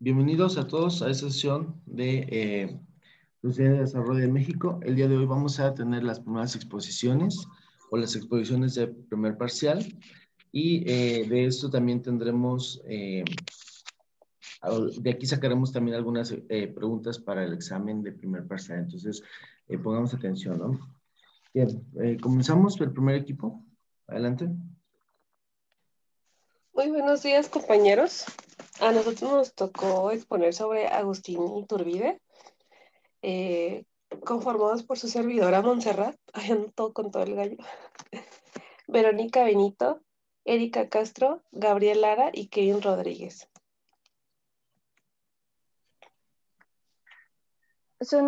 Bienvenidos a todos a esta sesión de Sociedad de Desarrollo de México. El día de hoy vamos a tener las primeras exposiciones o las exposiciones de primer parcial y de esto también tendremos, de aquí sacaremos también algunas preguntas para el examen de primer parcial. Entonces, pongamos atención, ¿no? Bien, comenzamos el primer equipo. Adelante. Muy buenos días, compañeros. A nosotros nos tocó exponer sobre Agustín Iturbide, conformados por su servidora Montserrat, todo con todo el gallo, Verónica Benito, Erika Castro, Gabriel Lara y Kevin Rodríguez. Su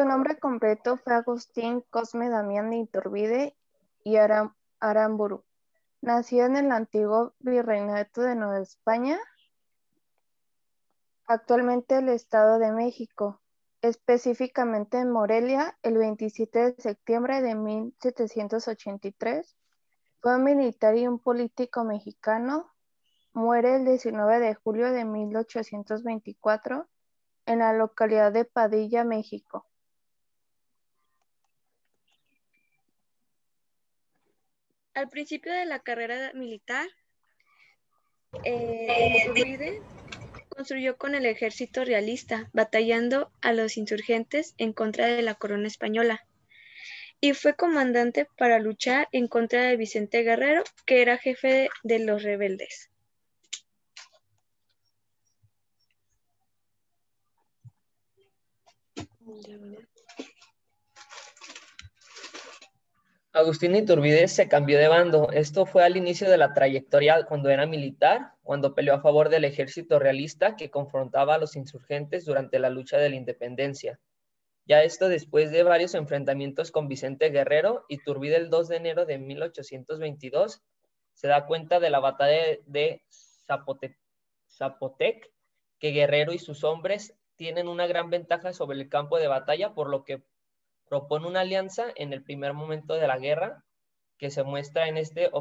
nombre completo fue Agustín Cosme Damián de Iturbide y Aramburu. Nació en el antiguo Virreinato de Nueva España, actualmente el Estado de México, específicamente en Morelia, el 27 de septiembre de 1783. Fue un militar y un político mexicano. Muere el 19 de julio de 1824 en la localidad de Padilla, México. Al principio de la carrera militar, Iturbide construyó con el ejército realista, batallando a los insurgentes en contra de la corona española, y fue comandante para luchar en contra de Vicente Guerrero, que era jefe de los rebeldes. Agustín Iturbide se cambió de bando. Esto fue al inicio de la trayectoria cuando era militar, cuando peleó a favor del ejército realista que confrontaba a los insurgentes durante la lucha de la independencia. Ya esto después de varios enfrentamientos con Vicente Guerrero, Iturbide el 2 de enero de 1822 se da cuenta de la batalla de Zapotec, que Guerrero y sus hombres tienen una gran ventaja sobre el campo de batalla, por lo que propone una alianza en el primer momento de la guerra, que se muestra en este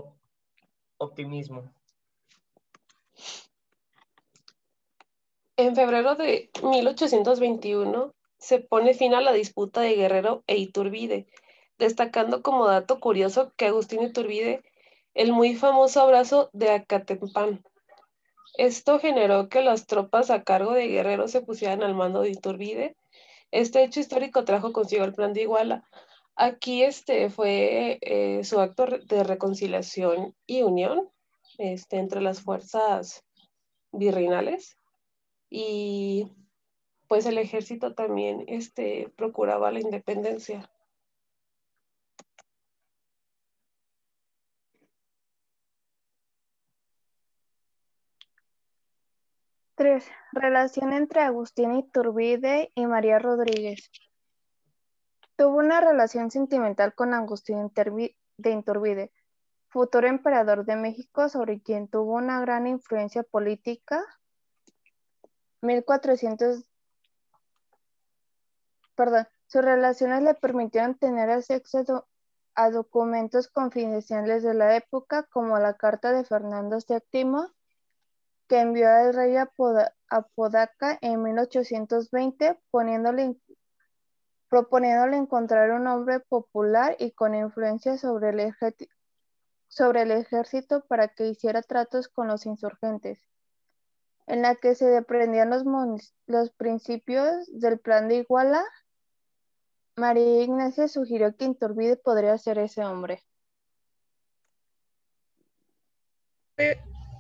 optimismo. En febrero de 1821 se pone fin a la disputa de Guerrero e Iturbide, destacando como dato curioso que Agustín Iturbide, el muy famoso abrazo de Acatempán. Esto generó que las tropas a cargo de Guerrero se pusieran al mando de Iturbide. Este hecho histórico trajo consigo el Plan de Iguala. Aquí fue su acto de reconciliación y unión entre las fuerzas virreinales, y pues el ejército también procuraba la independencia. 3. Relación entre Agustín Iturbide y María Rodríguez. Tuvo una relación sentimental con Agustín de Iturbide, futuro emperador de México, sobre quien tuvo una gran influencia política. Sus relaciones le permitieron tener acceso a documentos confidenciales de la época, como la carta de Fernando VII, que envió al rey Apodaca en 1820, proponiéndole encontrar un hombre popular y con influencia sobre el ejército para que hiciera tratos con los insurgentes, en la que se desprendían los principios del Plan de Iguala. María Ignacia sugirió que Iturbide podría ser ese hombre.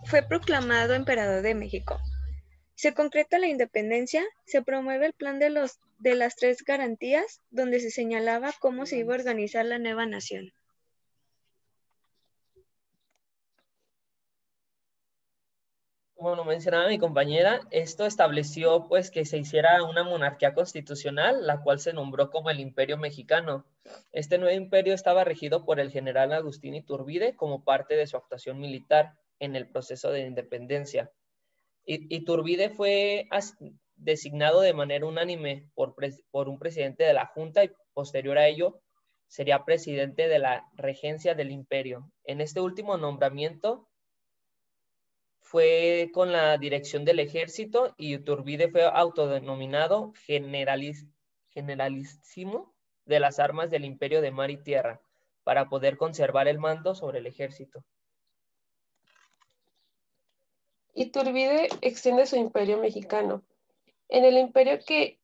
Fue proclamado emperador de México. Se concreta la independencia, se promueve el plan de las tres garantías, donde se señalaba cómo se iba a organizar la nueva nación. Como lo mencionaba mi compañera, esto estableció pues que se hiciera una monarquía constitucional, la cual se nombró como el Imperio Mexicano. Este nuevo imperio estaba regido por el general Agustín Iturbide como parte de su actuación militar en el proceso de independencia. Iturbide fue designado de manera unánime por un presidente de la Junta, y posterior a ello sería presidente de la regencia del imperio. En este último nombramiento fue con la dirección del ejército y Iturbide fue autodenominado generalísimo de las armas del imperio de mar y tierra para poder conservar el mando sobre el ejército. Iturbide extiende su imperio mexicano. En el imperio que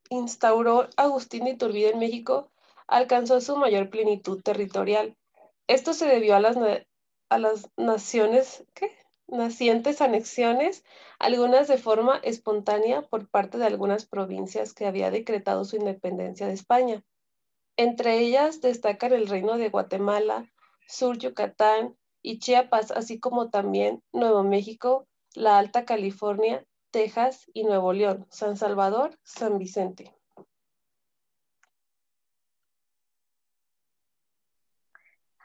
instauró Agustín de Iturbide en México, alcanzó su mayor plenitud territorial. Esto se debió a las nacientes anexiones, algunas de forma espontánea por parte de algunas provincias que había decretado su independencia de España. Entre ellas destacan el Reino de Guatemala, Sur Yucatán y Chiapas, así como también Nuevo México, la Alta California, Texas y Nuevo León, San Salvador, San Vicente.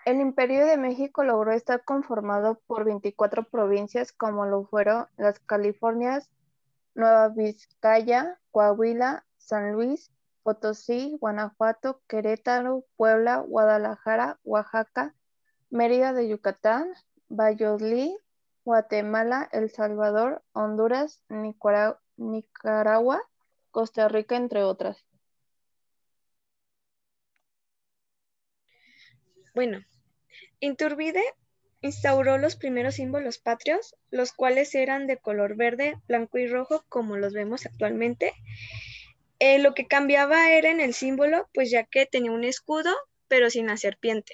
El Imperio de México logró estar conformado por 24 provincias como lo fueron las Californias, Nueva Vizcaya, Coahuila, San Luis, Potosí, Guanajuato, Querétaro, Puebla, Guadalajara, Oaxaca, Mérida de Yucatán, Valladolid, Guatemala, El Salvador, Honduras, Nicaragua, Costa Rica, entre otras. Bueno, Iturbide instauró los primeros símbolos patrios, los cuales eran de color verde, blanco y rojo, como los vemos actualmente. Lo que cambiaba era en el símbolo, pues ya que tenía un escudo, pero sin la serpiente.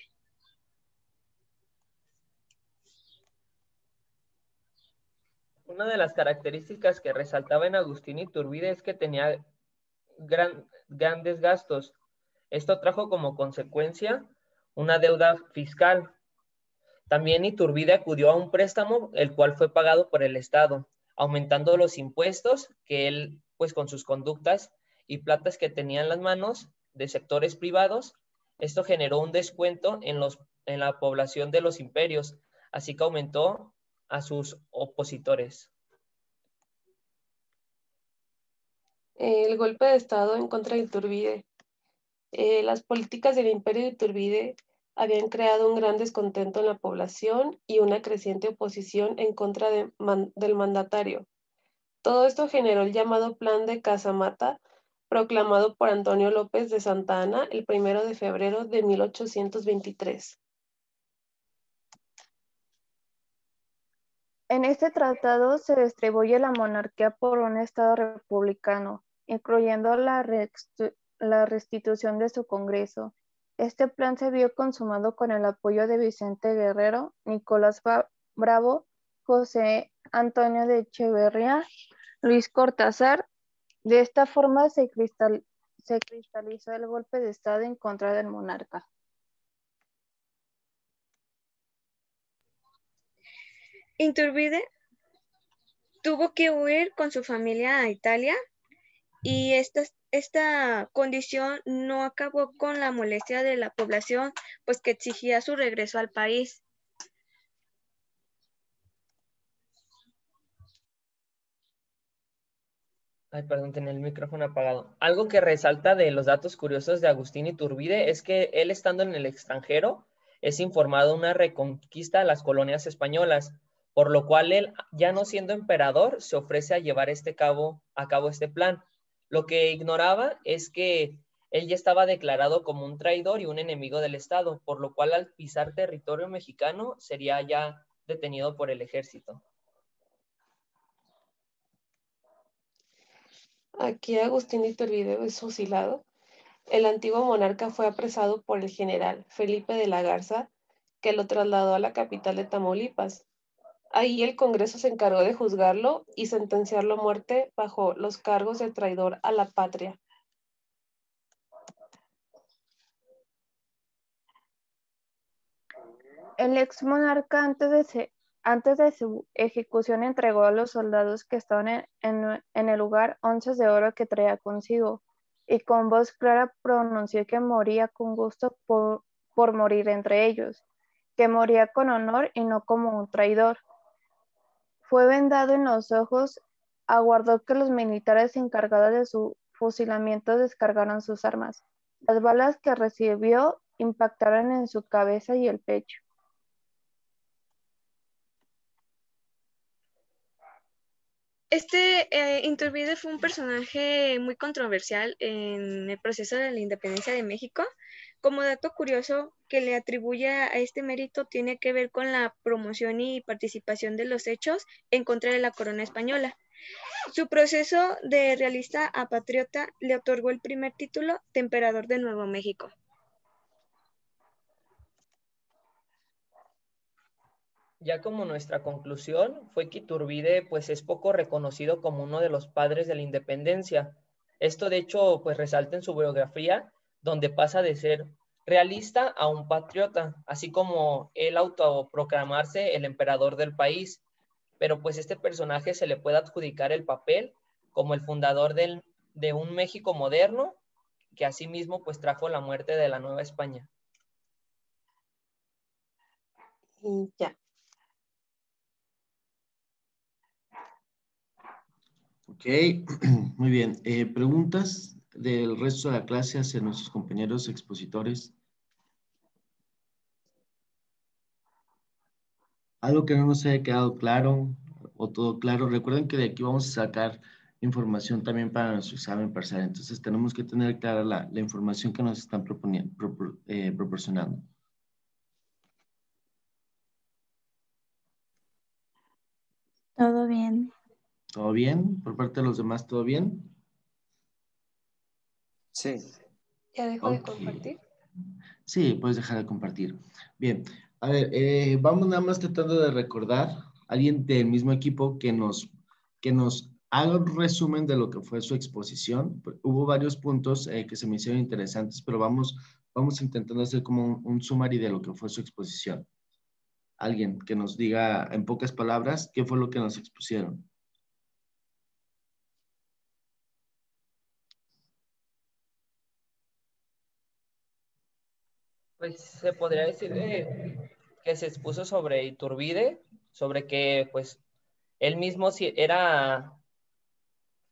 Una de las características que resaltaba en Agustín Iturbide es que tenía grandes gastos. Esto trajo como consecuencia una deuda fiscal. También Iturbide acudió a un préstamo, el cual fue pagado por el Estado, aumentando los impuestos que él, pues con sus conductas y platas que tenía en las manos de sectores privados, esto generó un descuento en la población de los imperios, así que aumentó a sus opositores. El golpe de Estado en contra de Iturbide. Las políticas del imperio de Iturbide habían creado un gran descontento en la población y una creciente oposición en contra del mandatario. Todo esto generó el llamado Plan de Casamata, proclamado por Antonio López de Santa Anna el 1 de febrero de 1823. En este tratado se distribuye la monarquía por un estado republicano, incluyendo la restitución de su Congreso. Este plan se vio consumado con el apoyo de Vicente Guerrero, Nicolás Bravo, José Antonio de Echeverría, Luis Cortázar. De esta forma se cristalizó el golpe de Estado en contra del monarca. Iturbide tuvo que huir con su familia a Italia y esta condición no acabó con la molestia de la población, pues que exigía su regreso al país. Ay, perdón, tenía el micrófono apagado. Algo que resalta de los datos curiosos de Agustín Iturbide es que él, estando en el extranjero, es informado de una reconquista de las colonias españolas, por lo cual él, ya no siendo emperador, se ofrece a llevar a cabo este plan. Lo que ignoraba es que él ya estaba declarado como un traidor y un enemigo del Estado, por lo cual al pisar territorio mexicano sería ya detenido por el ejército. Aquí Agustín Iturbide es fusilado. El antiguo monarca fue apresado por el general Felipe de la Garza, que lo trasladó a la capital de Tamaulipas. Ahí el Congreso se encargó de juzgarlo y sentenciarlo a muerte bajo los cargos de traidor a la patria. El ex monarca antes de su ejecución entregó a los soldados que estaban en el lugar onzas de oro que traía consigo, y con voz clara pronunció que moría con gusto por morir entre ellos, que moría con honor y no como un traidor. Fue vendado en los ojos, aguardó que los militares encargados de su fusilamiento descargaran sus armas. Las balas que recibió impactaron en su cabeza y el pecho. Iturbide fue un personaje muy controversial en el proceso de la independencia de México. Como dato curioso que le atribuye a este mérito tiene que ver con la promoción y participación de los hechos en contra de la corona española. Su proceso de realista a patriota le otorgó el primer título de emperador de Nuevo México. Ya como nuestra conclusión fue que Iturbide pues es poco reconocido como uno de los padres de la independencia. Esto de hecho pues resalta en su biografía, donde pasa de ser realista a un patriota, así como él autoproclamarse el emperador del país. Pero pues este personaje se le puede adjudicar el papel como el fundador de un México moderno, que asimismo pues trajo la muerte de la Nueva España. Y ya. Ok, muy bien. ¿Preguntas del resto de la clase hacia nuestros compañeros expositores? ¿Algo que no nos haya quedado claro o todo claro? Recuerden que de aquí vamos a sacar información también para nuestro examen parcial. Entonces tenemos que tener clara la información que nos están proporcionando. Todo bien. ¿Todo bien? ¿Por parte de los demás, todo bien? Sí. ¿Ya dejo de compartir? Sí, puedes dejar de compartir. Bien, a ver, vamos nada más tratando de recordar a alguien del mismo equipo que nos haga un resumen de lo que fue su exposición. Hubo varios puntos que se me hicieron interesantes, pero vamos intentando hacer como un summary de lo que fue su exposición. Alguien que nos diga en pocas palabras qué fue lo que nos expusieron. Pues se podría decir que se expuso sobre Iturbide, sobre que pues él mismo sí era,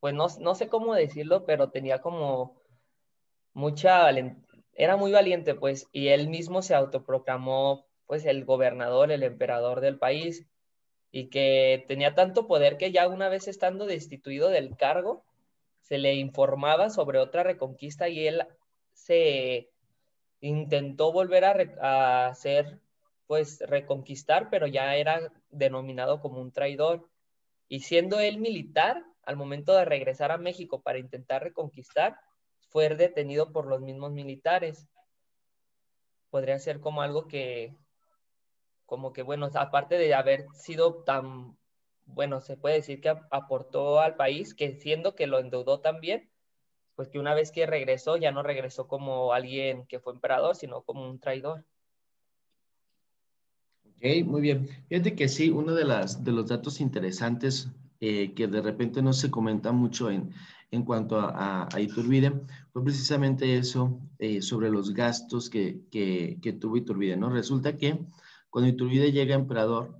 pues no sé cómo decirlo, pero tenía como era muy valiente pues, y él mismo se autoproclamó pues el gobernador, el emperador del país, y que tenía tanto poder que ya una vez estando destituido del cargo, se le informaba sobre otra reconquista y él se intentó volver a hacer, pues reconquistar, pero ya era denominado como un traidor. Y siendo él militar, al momento de regresar a México para intentar reconquistar, fue detenido por los mismos militares. Podría ser como algo como que, bueno, aparte de haber sido tan, bueno, se puede decir que aportó al país, que siendo que lo endeudó también, pues que una vez que regresó, ya no regresó como alguien que fue emperador, sino como un traidor. Ok, muy bien. Fíjate que sí, uno de los datos interesantes que de repente no se comenta mucho en cuanto a Iturbide fue precisamente eso sobre los gastos que tuvo Iturbide, ¿no? Resulta que cuando Iturbide llega emperador,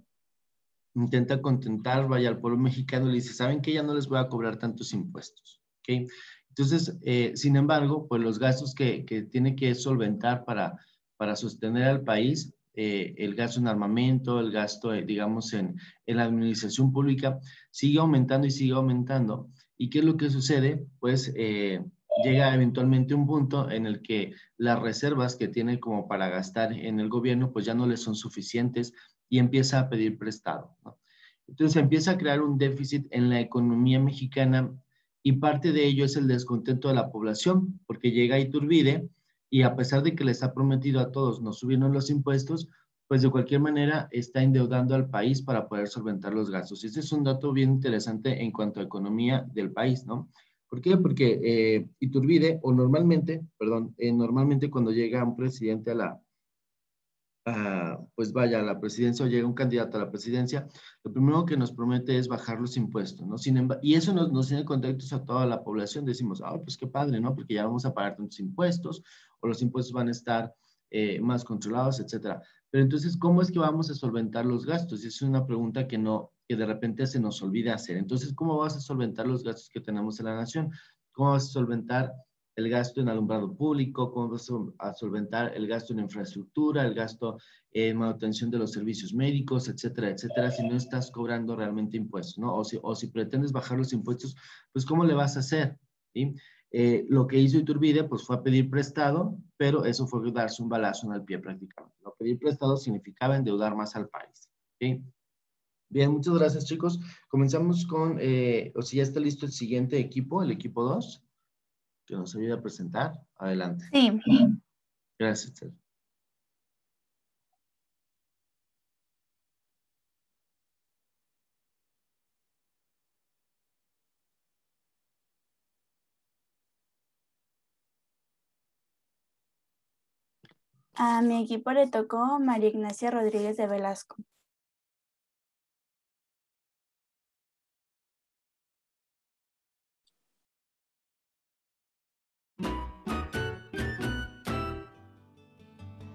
intenta contentar, vaya, al pueblo mexicano, le dice, ¿saben qué? Ya no les voy a cobrar tantos impuestos, ¿ok? Entonces, sin embargo, pues los gastos que tiene que solventar para sostener al país, el gasto en armamento, el gasto, digamos, en la administración pública, sigue aumentando y sigue aumentando. ¿Y qué es lo que sucede? Pues llega eventualmente un punto en el que las reservas que tiene como para gastar en el gobierno, pues ya no le son suficientes y empieza a pedir prestado, ¿no? Entonces empieza a crear un déficit en la economía mexicana y parte de ello es el descontento de la población, porque llega Iturbide y a pesar de que les ha prometido a todos no subirnos los impuestos, pues de cualquier manera está endeudando al país para poder solventar los gastos. Este es un dato bien interesante en cuanto a economía del país, ¿no? ¿Por qué? Porque Iturbide, o normalmente, perdón, normalmente cuando llega un presidente pues vaya a la presidencia o llega un candidato a la presidencia, lo primero que nos promete es bajar los impuestos, ¿no? Sin embargo, y eso nos tiene contactos a toda la población, decimos, pues qué padre, ¿no? Porque ya vamos a pagar tantos impuestos o los impuestos van a estar más controlados, etcétera. Pero entonces, ¿cómo es que vamos a solventar los gastos? Y es una pregunta que de repente se nos olvida hacer. Entonces, ¿cómo vas a solventar los gastos que tenemos en la nación? ¿Cómo vas a solventar el gasto en alumbrado público, cómo vas a solventar el gasto en infraestructura, el gasto en manutención de los servicios médicos, etcétera, etcétera, si no estás cobrando realmente impuestos, ¿no? O si pretendes bajar los impuestos, pues ¿cómo le vas a hacer? ¿Sí? Lo que hizo Iturbide, pues fue a pedir prestado, pero eso fue darse un balazo en el pie prácticamente. ¿No? Pedir prestado significaba endeudar más al país. ¿Sí? Bien, muchas gracias, chicos. Comenzamos con, o si ya está listo el siguiente equipo, el equipo 2, que nos ayuda a presentar. Adelante. Sí. Gracias, Tel. A mi equipo le tocó María Ignacia Rodríguez de Velasco.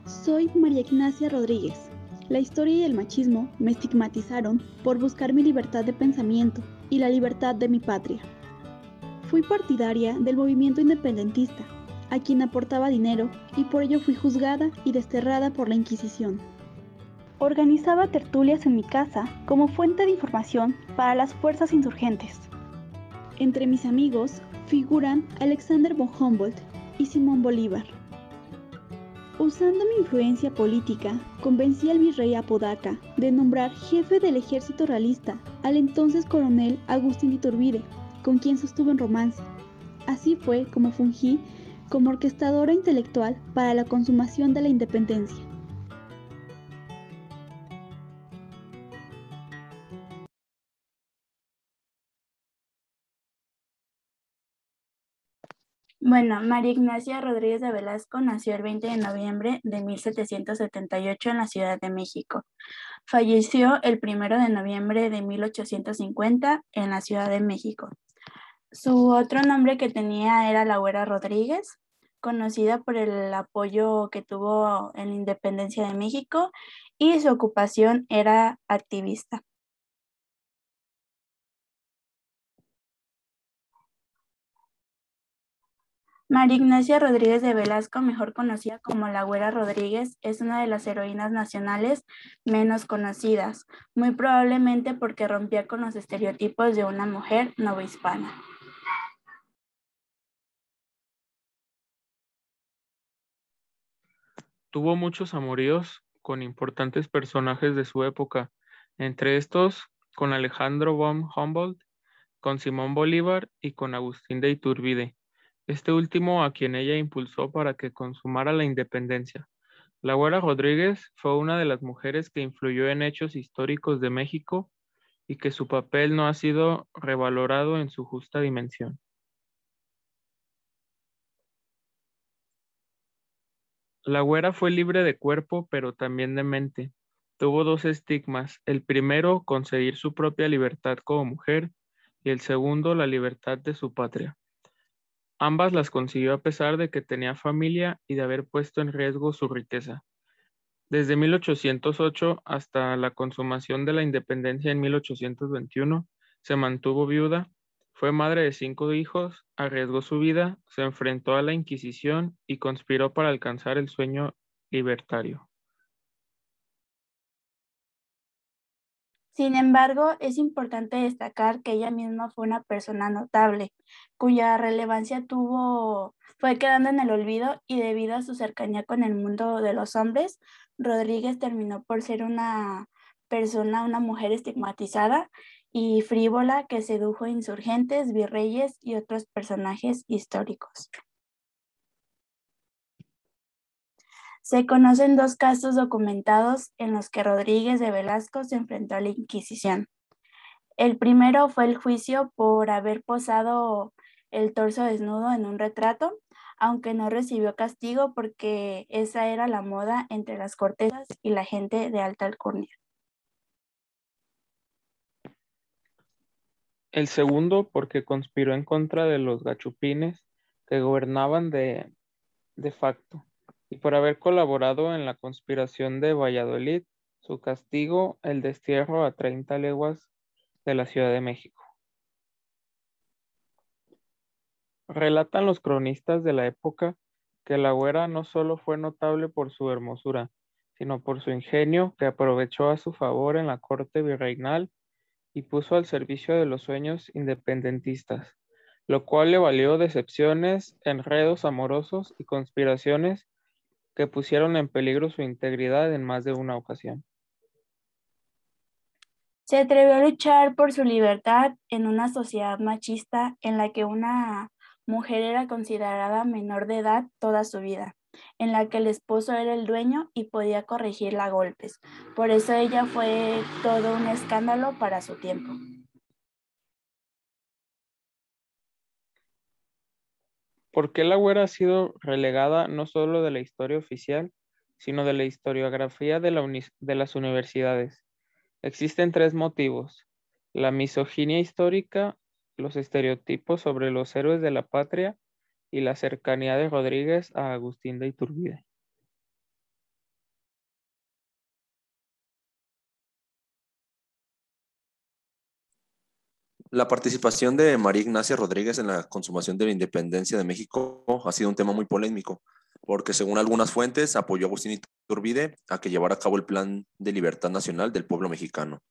Soy María Ignacia Rodríguez. La historia y el machismo me estigmatizaron por buscar mi libertad de pensamiento y la libertad de mi patria. Fui partidaria del movimiento independentista, a quien aportaba dinero y por ello fui juzgada y desterrada por la Inquisición. Organizaba tertulias en mi casa como fuente de información para las fuerzas insurgentes. Entre mis amigos figuran Alexander von Humboldt y Simón Bolívar. Usando mi influencia política, convencí al virrey Apodaca de nombrar jefe del ejército realista al entonces coronel Agustín Iturbide, con quien sostuve un romance. Así fue como fungí como orquestadora intelectual para la consumación de la independencia. Bueno, María Ignacia Rodríguez de Velasco nació el 20 de noviembre de 1778 en la Ciudad de México. Falleció el 1 de noviembre de 1850 en la Ciudad de México. Su otro nombre que tenía era La Güera Rodríguez, conocida por el apoyo que tuvo en la independencia de México, y su ocupación era activista. María Ignacia Rodríguez de Velasco, mejor conocida como La Güera Rodríguez, es una de las heroínas nacionales menos conocidas, muy probablemente porque rompía con los estereotipos de una mujer novohispana. Tuvo muchos amoríos con importantes personajes de su época, entre estos con Alejandro von Humboldt, con Simón Bolívar y con Agustín de Iturbide, este último a quien ella impulsó para que consumara la independencia. La Güera Rodríguez fue una de las mujeres que influyó en hechos históricos de México y que su papel no ha sido revalorado en su justa dimensión. La Güera fue libre de cuerpo, pero también de mente. Tuvo dos estigmas: el primero, conseguir su propia libertad como mujer, y el segundo, la libertad de su patria. Ambas las consiguió a pesar de que tenía familia y de haber puesto en riesgo su riqueza. Desde 1808 hasta la consumación de la independencia en 1821, se mantuvo viuda, fue madre de 5 hijos, arriesgó su vida, se enfrentó a la Inquisición y conspiró para alcanzar el sueño libertario. Sin embargo, es importante destacar que ella misma fue una persona notable, cuya relevancia fue quedando en el olvido, y debido a su cercanía con el mundo de los hombres, Rodríguez terminó por ser una mujer estigmatizada y frívola que sedujo a insurgentes, virreyes y otros personajes históricos. Se conocen 2 casos documentados en los que Rodríguez de Velasco se enfrentó a la Inquisición. El primero fue el juicio por haber posado el torso desnudo en un retrato, aunque no recibió castigo porque esa era la moda entre las cortesas y la gente de alta alcurnia. El segundo, porque conspiró en contra de los gachupines que gobernaban de facto, y por haber colaborado en la conspiración de Valladolid, su castigo, el destierro a 30 leguas de la Ciudad de México. Relatan los cronistas de la época que la güera no solo fue notable por su hermosura, sino por su ingenio que aprovechó a su favor en la corte virreinal y puso al servicio de los sueños independentistas, lo cual le valió decepciones, enredos amorosos y conspiraciones que pusieron en peligro su integridad en más de una ocasión. Se atrevió a luchar por su libertad en una sociedad machista en la que una mujer era considerada menor de edad toda su vida, en la que el esposo era el dueño y podía corregirla a golpes. Por eso ella fue todo un escándalo para su tiempo. ¿Por qué la güera ha sido relegada no solo de la historia oficial, sino de la historiografía de las universidades? Existen 3 motivos: la misoginia histórica, los estereotipos sobre los héroes de la patria y la cercanía de Rodríguez a Agustín de Iturbide. La participación de María Ignacia Rodríguez en la consumación de la independencia de México ha sido un tema muy polémico, porque según algunas fuentes apoyó a Agustín Iturbide a que llevara a cabo el Plan de Libertad Nacional del pueblo mexicano.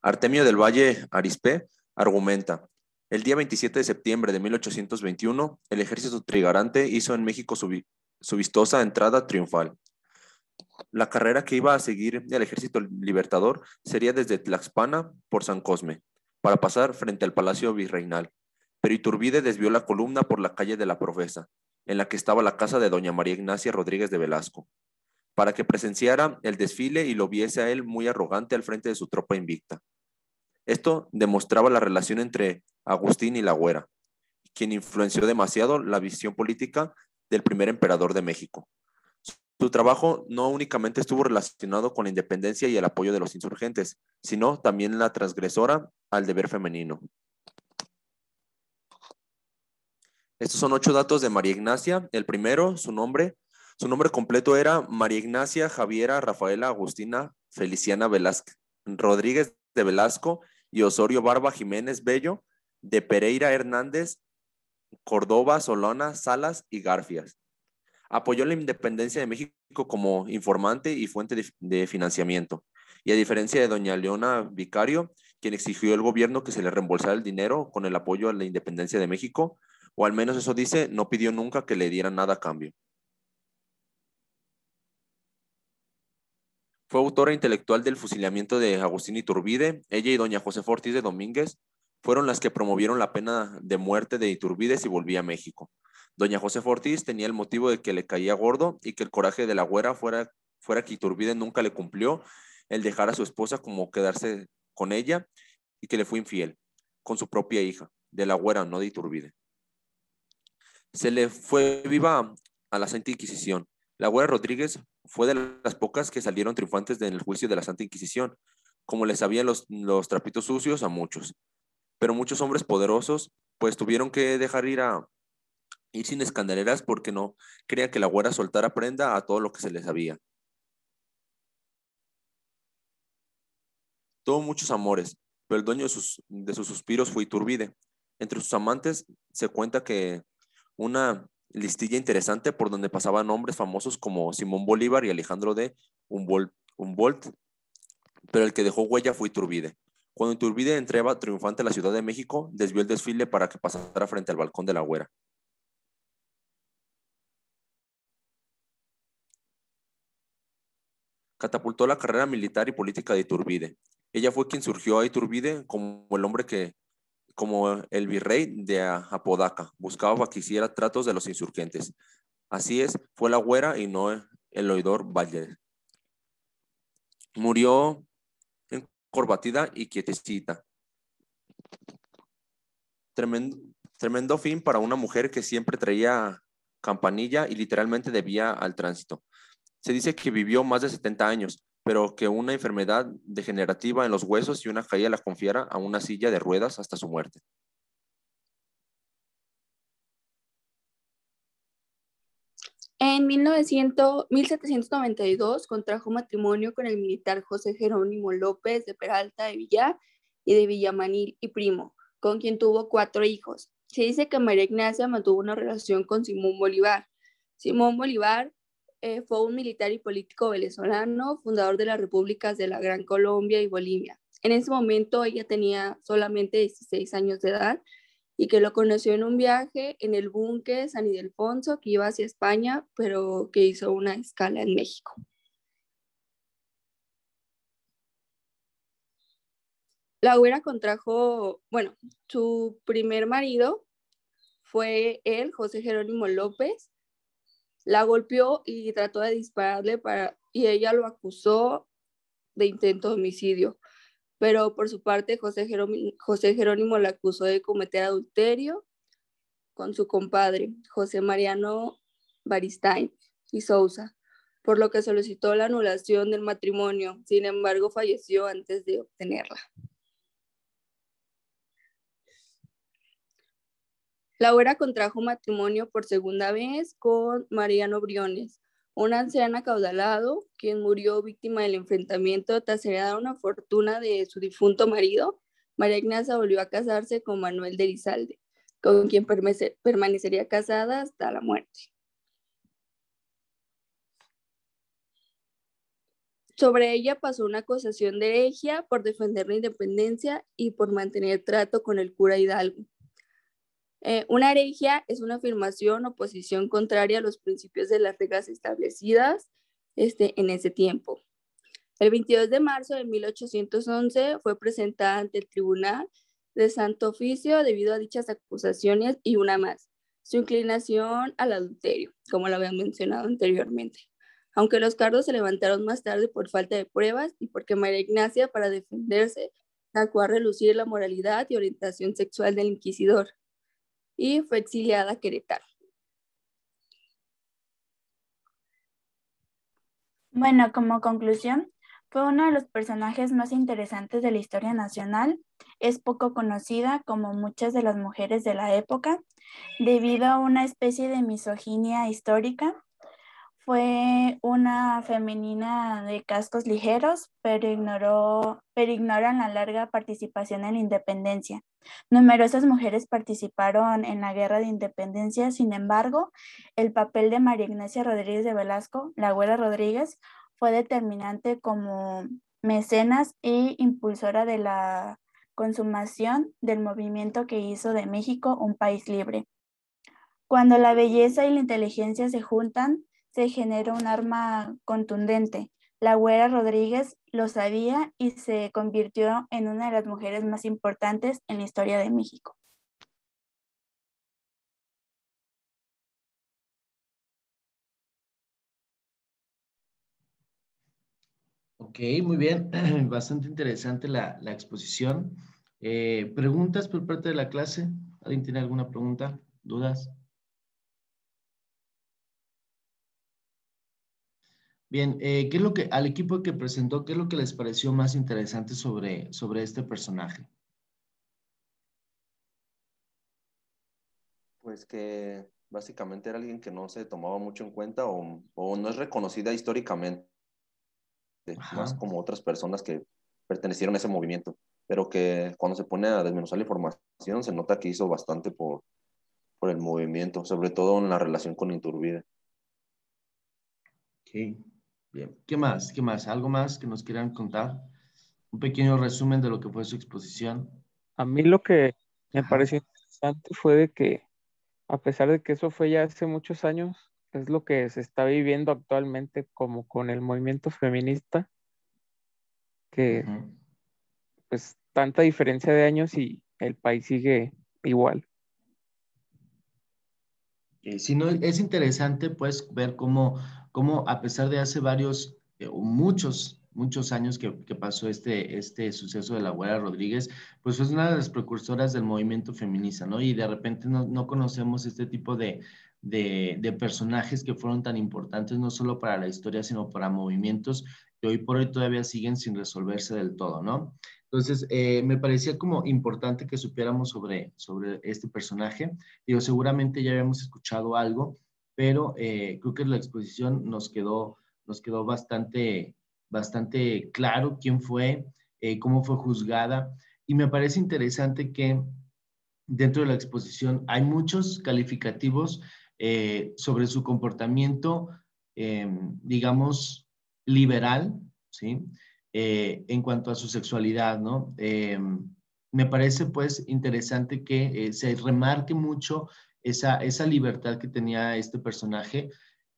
Artemio del Valle Arizpe argumenta: el día 27 de septiembre de 1821, el ejército trigarante hizo en México su vistosa entrada triunfal. La carrera que iba a seguir el ejército libertador sería desde Tlaxpana por San Cosme, para pasar frente al Palacio Virreinal, pero Iturbide desvió la columna por la calle de la Profesa, en la que estaba la casa de doña María Ignacia Rodríguez de Velasco, para que presenciara el desfile y lo viese a él muy arrogante al frente de su tropa invicta. Esto demostraba la relación entre Agustín y la güera, quien influenció demasiado la visión política del primer emperador de México. Su trabajo no únicamente estuvo relacionado con la independencia y el apoyo de los insurgentes, sino también la transgresora al deber femenino. Estos son 8 datos de María Ignacia. El primero, su nombre completo era María Ignacia Javiera Rafaela Agustina Feliciana Velázquez Rodríguez de Velasco y Osorio Barba Jiménez Bello, de Pereira Hernández, Córdoba, Solana, Salas y Garfias. Apoyó la independencia de México como informante y fuente de financiamiento. Y a diferencia de doña Leona Vicario, quien exigió al gobierno que se le reembolsara el dinero con el apoyo a la independencia de México, o al menos eso dice, no pidió nunca que le dieran nada a cambio. Fue autora intelectual del fusilamiento de Agustín Iturbide. Ella y doña Josefa Ortiz de Domínguez fueron las que promovieron la pena de muerte de Iturbide si volvía a México. Doña Josefa Ortiz tenía el motivo de que le caía gordo y que el coraje de la güera fuera que Iturbide nunca le cumplió el dejar a su esposa como quedarse con ella y que le fue infiel con su propia hija, de la güera, no de Iturbide. Se le fue viva a la Santa Inquisición. La güera Rodríguez fue de las pocas que salieron triunfantes del juicio de la Santa Inquisición, como les sabían los trapitos sucios a muchos. Pero muchos hombres poderosos pues tuvieron que dejar ir sin escandaleras porque no creían que la güera soltara prenda a todo lo que se les sabía. Tuvo muchos amores, pero el dueño de sus suspiros fue Iturbide. Entre sus amantes se cuenta que una listilla interesante por donde pasaban hombres famosos como Simón Bolívar y Alejandro de Humboldt, pero el que dejó huella fue Iturbide. Cuando Iturbide entraba triunfante a la Ciudad de México, desvió el desfile para que pasara frente al balcón de la güera. Catapultó la carrera militar y política de Iturbide. Ella fue quien surgió a Iturbide como el virrey de Apodaca. Buscaba que hiciera tratos de los insurgentes. Así es, fue la güera y no el oidor Valle. Murió encorbatida y quietecita. Tremendo fin para una mujer que siempre traía campanilla y literalmente debía al tránsito. Se dice que vivió más de 70 años, pero que una enfermedad degenerativa en los huesos y una caída la confiara a una silla de ruedas hasta su muerte. En 1792 contrajo matrimonio con el militar José Jerónimo López de Peralta de Villar y de Villamanil y Primo, con quien tuvo 4 hijos. Se dice que María Ignacia mantuvo una relación con Simón Bolívar. Simón Bolívar fue un militar y político venezolano, fundador de las repúblicas de la Gran Colombia y Bolivia. En ese momento ella tenía solamente 16 años de edad y que lo conoció en un viaje en el buque San Ildefonso que iba hacia España, pero que hizo una escala en México. La Güera contrajo, bueno, su primer marido fue él, José Jerónimo López. La golpeó y trató de dispararle y ella lo acusó de intento de homicidio. Pero por su parte, José Jerónimo la acusó de cometer adulterio con su compadre, José Mariano Baristain y Sousa, por lo que solicitó la anulación del matrimonio. Sin embargo, falleció antes de obtenerla. La Güera contrajo matrimonio por segunda vez con Mariano Briones, un anciano acaudalado, quien murió víctima del enfrentamiento tras heredar una fortuna de su difunto marido. María Ignacia volvió a casarse con Manuel de Elizalde, con quien permanecería casada hasta la muerte. Sobre ella pasó una acusación de herejía por defender la independencia y por mantener trato con el cura Hidalgo. Una herejía es una afirmación o posición contraria a los principios de las reglas establecidas en ese tiempo. El 22 de marzo de 1811 fue presentada ante el Tribunal de Santo Oficio debido a dichas acusaciones y una más, su inclinación al adulterio, como lo habían mencionado anteriormente. Aunque los cargos se levantaron más tarde por falta de pruebas y porque María Ignacia, para defenderse, sacó a relucir la moralidad y orientación sexual del inquisidor y fue exiliada a Querétaro. Bueno, como conclusión, fue uno de los personajes más interesantes de la historia nacional. Es poco conocida, como muchas de las mujeres de la época, debido a una especie de misoginia histórica. Fue una femenina de cascos ligeros, pero ignoran la larga participación en la independencia. Numerosas mujeres participaron en la Guerra de Independencia. Sin embargo, el papel de María Ignacia Rodríguez de Velasco, la Güera Rodríguez, fue determinante como mecenas e impulsora de la consumación del movimiento que hizo de México un país libre. Cuando la belleza y la inteligencia se juntan, se genera un arma contundente. La Güera Rodríguez lo sabía y se convirtió en una de las mujeres más importantes en la historia de México. Ok, muy bien. Bastante interesante la exposición. ¿Preguntas por parte de la clase? ¿Alguien tiene alguna pregunta? ¿Dudas? Bien, ¿qué es lo que al equipo que presentó, qué es lo que les pareció más interesante sobre este personaje? Pues que básicamente era alguien que no se tomaba mucho en cuenta o no es reconocida históricamente, más Ajá. como otras personas que pertenecieron a ese movimiento, pero que cuando se pone a desmenuzar la información se nota que hizo bastante por el movimiento, sobre todo en la relación con Iturbide. Ok, bien. ¿Qué más? ¿Qué más? ¿Algo más que nos quieran contar? Un pequeño resumen de lo que fue su exposición. A mí lo que me Ajá. pareció interesante fue de que, a pesar de que eso fue ya hace muchos años, es lo que se está viviendo actualmente como con el movimiento feminista, que Ujú. pues tanta diferencia de años y el país sigue igual. Sí, no, es interesante pues ver cómo a pesar de hace o muchos años que pasó este suceso de la Güera Rodríguez, pues es una de las precursoras del movimiento feminista, ¿no? Y de repente no conocemos este tipo de personajes que fueron tan importantes no solo para la historia, sino para movimientos que hoy por hoy todavía siguen sin resolverse del todo, ¿no? Entonces, me parecía como importante que supiéramos sobre este personaje. Digo, seguramente ya habíamos escuchado algo, pero creo que la exposición nos quedó bastante claro quién fue, cómo fue juzgada, y me parece interesante que dentro de la exposición hay muchos calificativos sobre su comportamiento, digamos, liberal, ¿sí? En cuanto a su sexualidad, ¿no? Me parece, pues, interesante que se remarque mucho esa libertad que tenía este personaje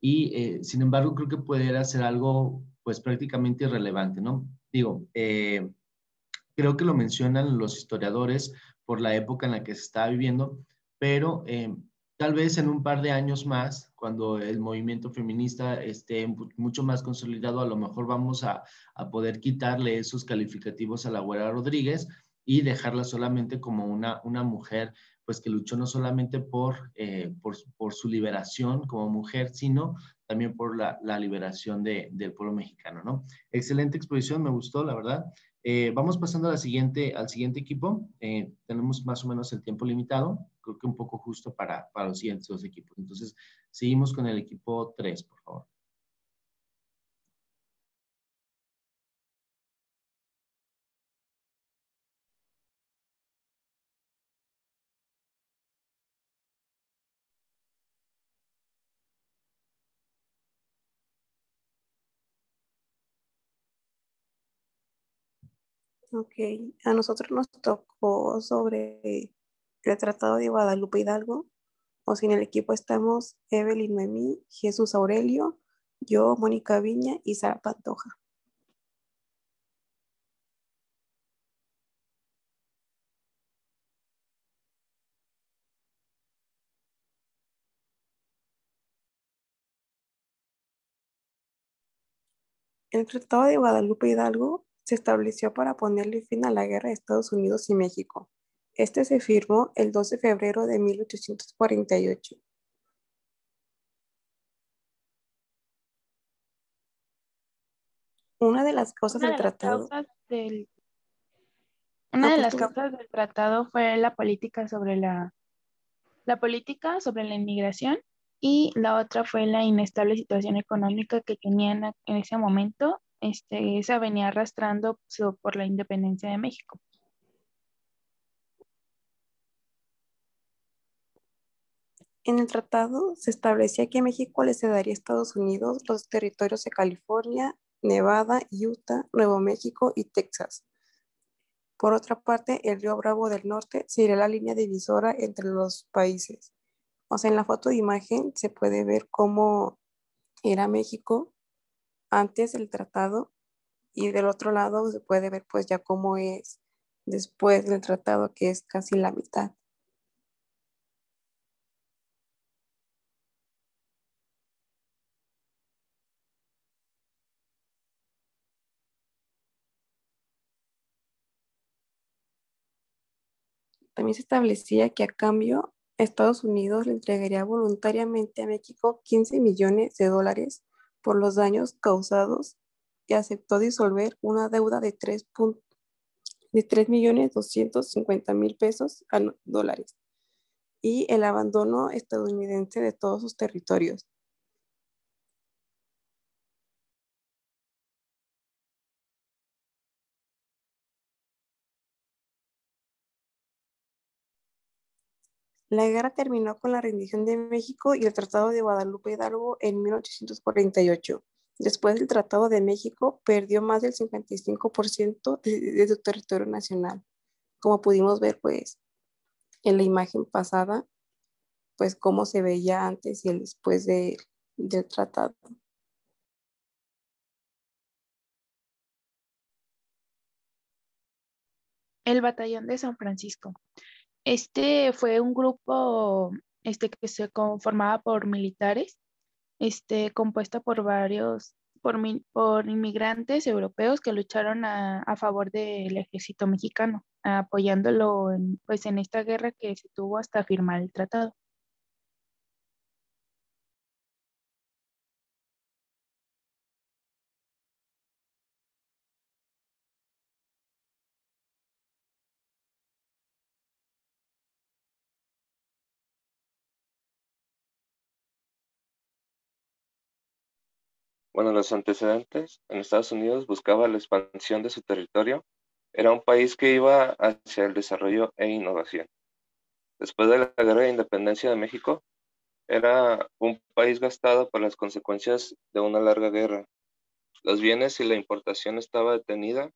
y, sin embargo, creo que pudiera ser algo, pues, prácticamente irrelevante, ¿no? Digo, creo que lo mencionan los historiadores por la época en la que se estaba viviendo, pero tal vez en un par de años más, cuando el movimiento feminista esté mucho más consolidado, a lo mejor vamos a poder quitarle esos calificativos a la Güera Rodríguez y dejarla solamente como una mujer pues que luchó no solamente por su liberación como mujer, sino también por la liberación del pueblo mexicano, ¿no? Excelente exposición, me gustó, la verdad. Vamos pasando a al siguiente equipo. Tenemos más o menos el tiempo limitado, creo que un poco justo para los siguientes dos equipos. Entonces, seguimos con el equipo 3, por favor. Ok, a nosotros nos tocó sobre el Tratado de Guadalupe Hidalgo. O si en el equipo estamos Evelyn Noemí, Jesús Aurelio, yo, Mónica Viña y Sara Pantoja. El Tratado de Guadalupe Hidalgo se estableció para ponerle fin a la guerra de Estados Unidos y México. Este se firmó el 12 de febrero de 1848. Una de las causas del tratado. Una de las causas del tratado fue la política sobre la inmigración, y la otra fue la inestable situación económica que tenían en ese momento. Esa venía arrastrando por la independencia de México. En el tratado se establecía que México le cedería a Estados Unidos los territorios de California, Nevada, Utah, Nuevo México y Texas. Por otra parte, el río Bravo del Norte sería la línea divisora entre los países. O sea, en la foto de imagen se puede ver cómo era México antes del tratado, y del otro lado se puede ver pues ya cómo es después del tratado, que es casi la mitad. También se establecía que a cambio Estados Unidos le entregaría voluntariamente a México 15 millones de dólares por los daños causados, y aceptó disolver una deuda de 3.250.000 pesos a dólares y el abandono estadounidense de todos sus territorios. La guerra terminó con la rendición de México y el Tratado de Guadalupe Hidalgo en 1848. Después del Tratado de México, perdió más del 55% de su territorio nacional. Como pudimos ver, pues, en la imagen pasada, pues, cómo se veía antes y el después del tratado. El Batallón de San Francisco. Este fue un grupo que se conformaba por militares, compuesta por por inmigrantes europeos que lucharon a favor del ejército mexicano, apoyándolo pues en esta guerra que se tuvo hasta firmar el tratado. Bueno, los antecedentes en Estados Unidos buscaba la expansión de su territorio. Era un país que iba hacia el desarrollo e innovación. Después de la Guerra de Independencia de México, era un país gastado por las consecuencias de una larga guerra. Los bienes y la importación estaba detenida,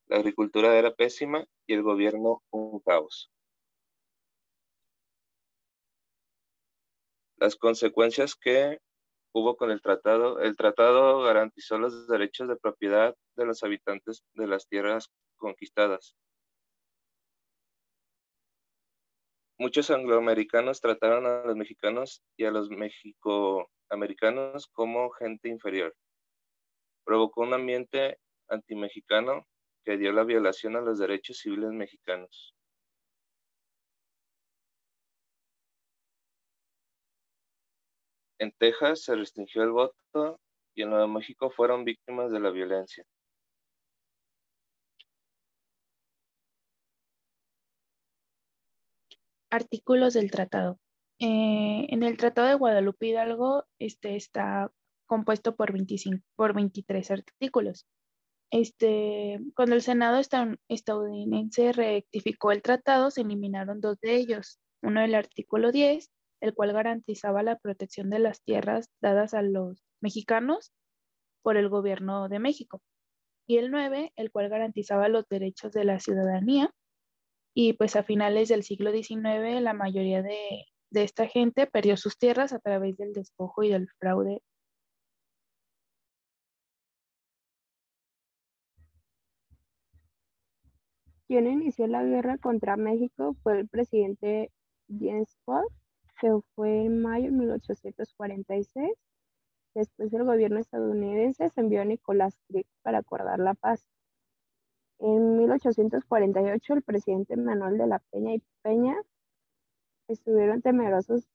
la agricultura era pésima y el gobierno un caos. Las consecuencias que hubo con el tratado garantizó los derechos de propiedad de los habitantes de las tierras conquistadas. Muchos angloamericanos trataron a los mexicanos y a los mexicoamericanos como gente inferior. Provocó un ambiente antimexicano que dio la violación a los derechos civiles mexicanos. En Texas se restringió el voto y en Nuevo México fueron víctimas de la violencia. Artículos del tratado. En el Tratado de Guadalupe Hidalgo está compuesto por 23 artículos. Cuando el Senado estadounidense rectificó el tratado, se eliminaron 2 de ellos. Uno, el artículo 10, el cual garantizaba la protección de las tierras dadas a los mexicanos por el gobierno de México. Y el 9, el cual garantizaba los derechos de la ciudadanía. Y pues a finales del siglo XIX, la mayoría de esta gente perdió sus tierras a través del despojo y del fraude. Quien inició la guerra contra México fue el presidente James Polk, que fue en mayo de 1846. Después el gobierno estadounidense se envió a Nicolás Krieg para acordar la paz. En 1848 el presidente Manuel de la Peña y Peña estuvieron temerosos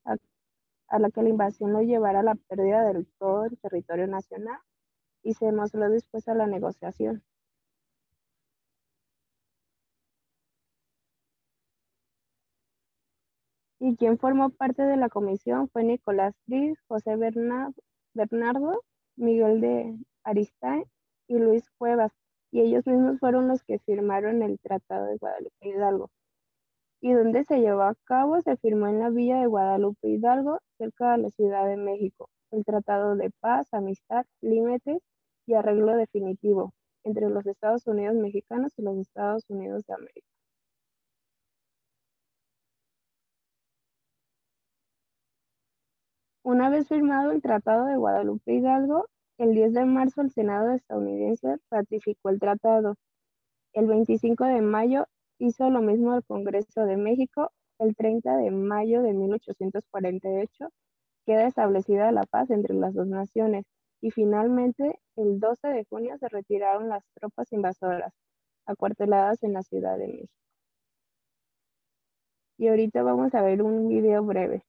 a la que la invasión lo llevara a la pérdida del todo el territorio nacional y se mostró dispuesto a la negociación. Y quien formó parte de la comisión fue Nicolás Krieg, José Bernardo, Miguel de Aristain y Luis Cuevas, y ellos mismos fueron los que firmaron el Tratado de Guadalupe Hidalgo. Y donde se llevó a cabo, se firmó en la villa de Guadalupe Hidalgo, cerca de la Ciudad de México, el Tratado de Paz, Amistad, Límites y Arreglo Definitivo entre los Estados Unidos mexicanos y los Estados Unidos de América. Una vez firmado el Tratado de Guadalupe Hidalgo, el 10 de marzo el Senado estadounidense ratificó el tratado. El 25 de mayo hizo lo mismo el Congreso de México. El 30 de mayo de 1848 queda establecida la paz entre las dos naciones y finalmente el 12 de junio se retiraron las tropas invasoras acuarteladas en la Ciudad de México. Y ahorita vamos a ver un video breve.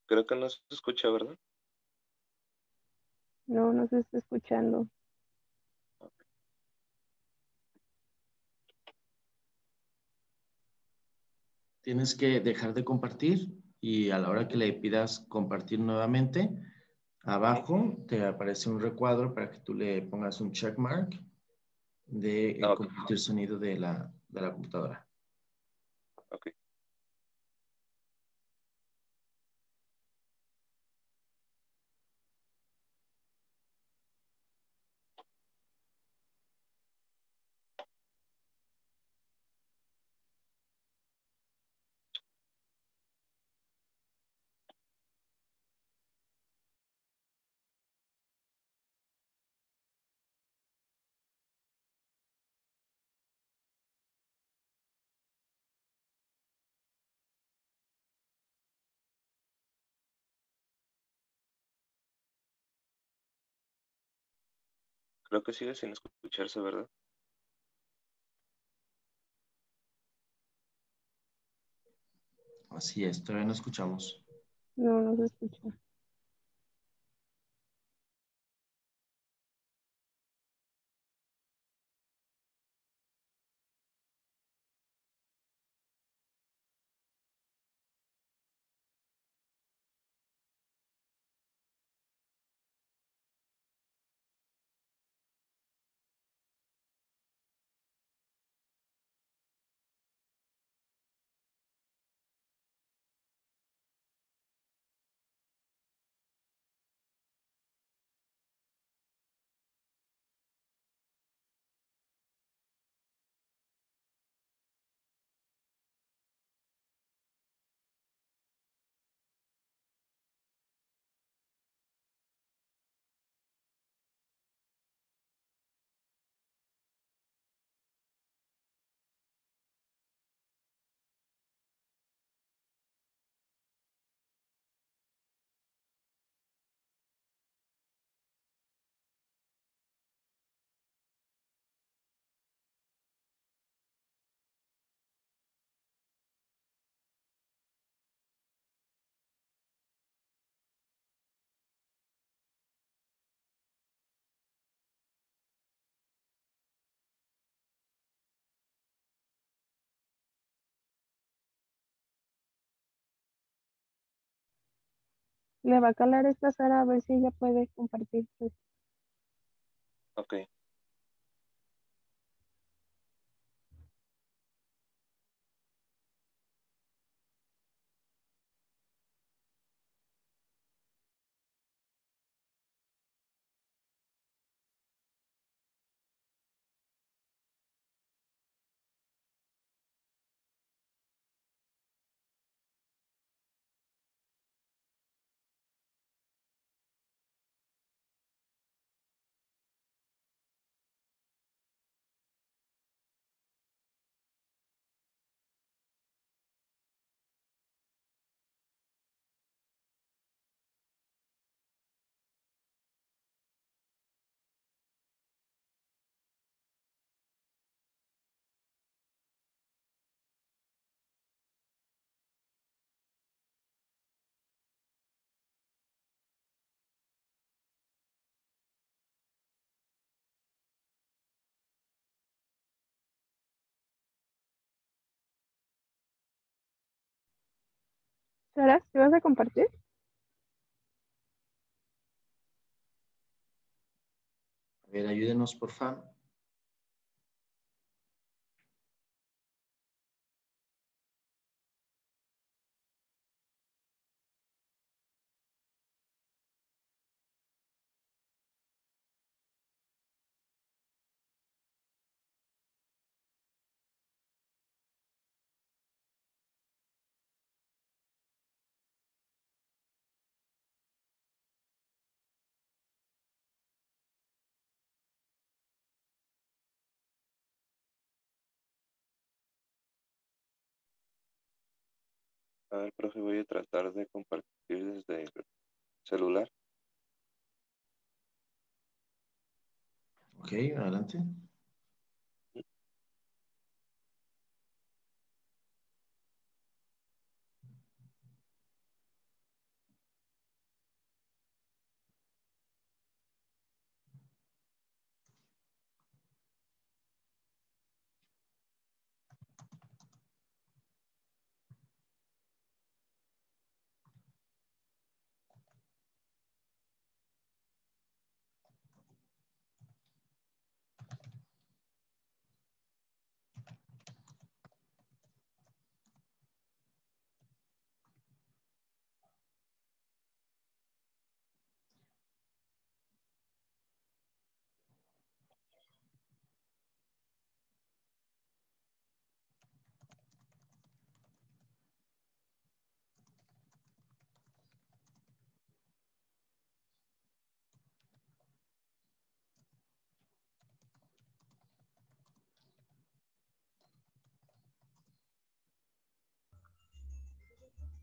Creo que no se escucha, ¿verdad? No, no se está escuchando. Tienes que dejar de compartir y a la hora que le pidas compartir nuevamente, abajo te aparece un recuadro para que tú le pongas un check mark de compartir sonido de la computadora. Ok. Creo que sigue sin escucharse, ¿verdad? Así es, todavía no escuchamos. No, no se escucha. Le va a calar esta Sara a ver si ella puede compartir. Pues. Ok. Sara, ¿te vas a compartir? A ver, ayúdenos, por favor. A ver, profe, voy a tratar de compartir desde el celular. Ok, adelante.